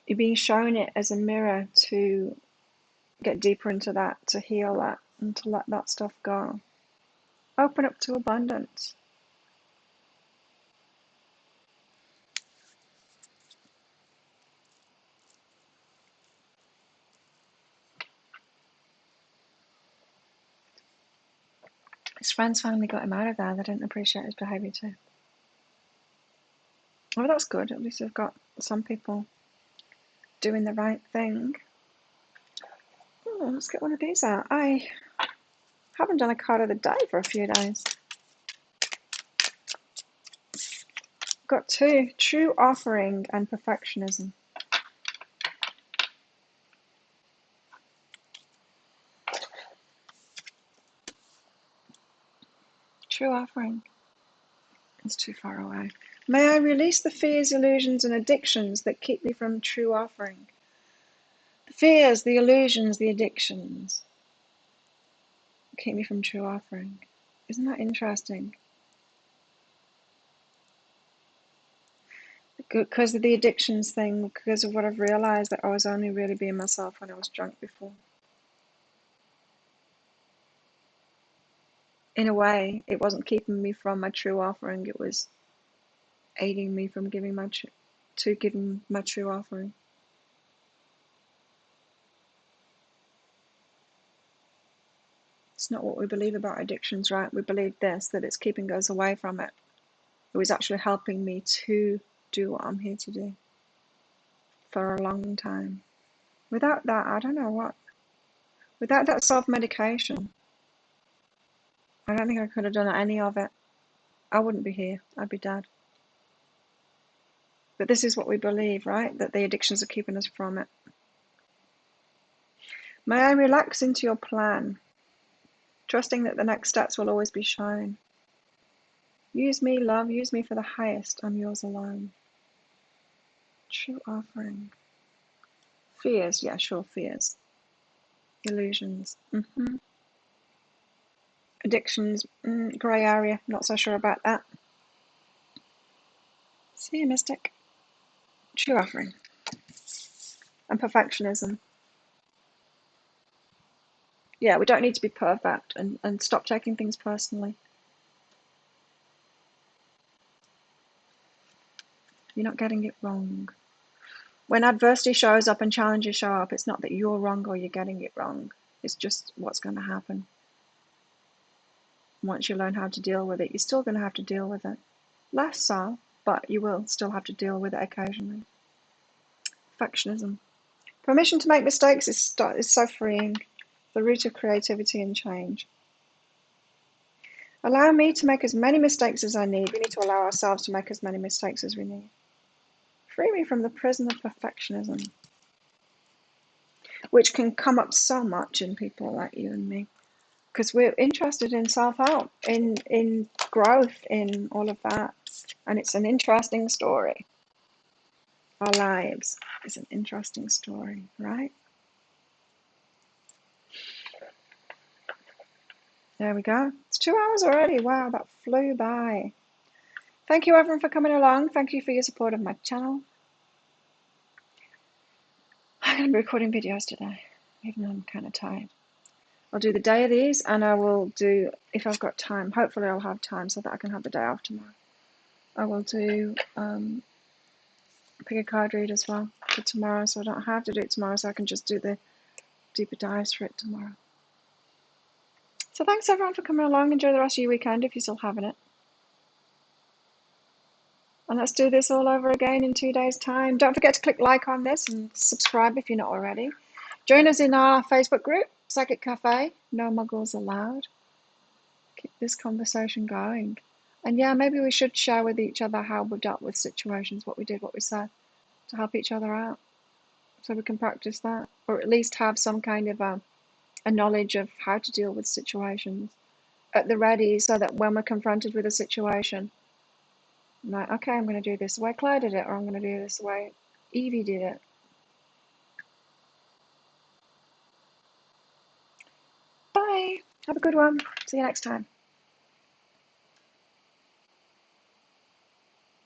[SPEAKER 1] You're being shown it as a mirror to get deeper into that, to heal that, and to let that stuff go. Open up to abundance. His friends finally got him out of there. They didn't appreciate his behaviour too. Oh, that's good. At least we've got some people doing the right thing. Oh, let's get one of these out. I haven't done a card of the day for a few days. Got two. True offering and perfectionism. True offering. It's too far away. May I release the fears, illusions, and addictions that keep me from true offering? The fears, the illusions, the addictions keep me from true offering. Isn't that interesting? Because of the addictions thing, because of what I've realized, that I was only really being myself when I was drunk before. In a way, it wasn't keeping me from my true offering, it was aiding me from giving my true offering. It's not what we believe about addictions, right? We believe this, that it's keeping us away from it. It was actually helping me to do what I'm here to do for a long time. Without that, I don't know what. Without that self-medication, I don't think I could have done any of it. I wouldn't be here. I'd be dead. But this is what we believe, right? That the addictions are keeping us from it. May I relax into your plan, trusting that the next steps will always be shown. Use me, love, use me for the highest. I'm yours alone. True offering. Fears, yeah, sure, fears. Illusions. Addictions, grey area, not so sure about that. See you, mystic. True offering. And perfectionism. Yeah, we don't need to be perfect, and stop taking things personally. You're not getting it wrong. When adversity shows up and challenges show up, it's not that you're wrong or you're getting it wrong. It's just what's going to happen. Once you learn how to deal with it, you're still going to have to deal with it. Less so, but you will still have to deal with it occasionally. Perfectionism. Permission to make mistakes is so freeing. The root of creativity and change. Allow me to make as many mistakes as I need. We need to allow ourselves to make as many mistakes as we need. Free me from the prison of perfectionism, which can come up so much in people like you and me, because we're interested in self-help, in growth, in all of that, and it's an interesting story. Our lives is an interesting story, right? There we go. It's 2 hours already. Wow, that flew by. Thank you everyone for coming along. Thank you for your support of my channel. I'm going to be recording videos today, even though I'm kind of tired. I'll do the day of these, and I will do, if I've got time, hopefully I'll have time so that I can have the day off tomorrow. I will do pick a card read as well for tomorrow, so I don't have to do it tomorrow, so I can just do the deeper dives for it tomorrow. So thanks everyone for coming along. Enjoy the rest of your weekend if you're still having it. And let's do this all over again in 2 days' time. Don't forget to click like on this and subscribe if you're not already. Join us in our Facebook group, Psychic Cafe, no muggles allowed. Keep this conversation going. And yeah, maybe we should share with each other how we dealt with situations, what we did, what we said, to help each other out. So we can practice that, or at least have some kind of a knowledge of how to deal with situations at the ready, so that when we're confronted with a situation, I'm like, okay, I'm going to do this the way Claire did it, or I'm going to do this the way Evie did it. Bye. Have a good one. See you next time.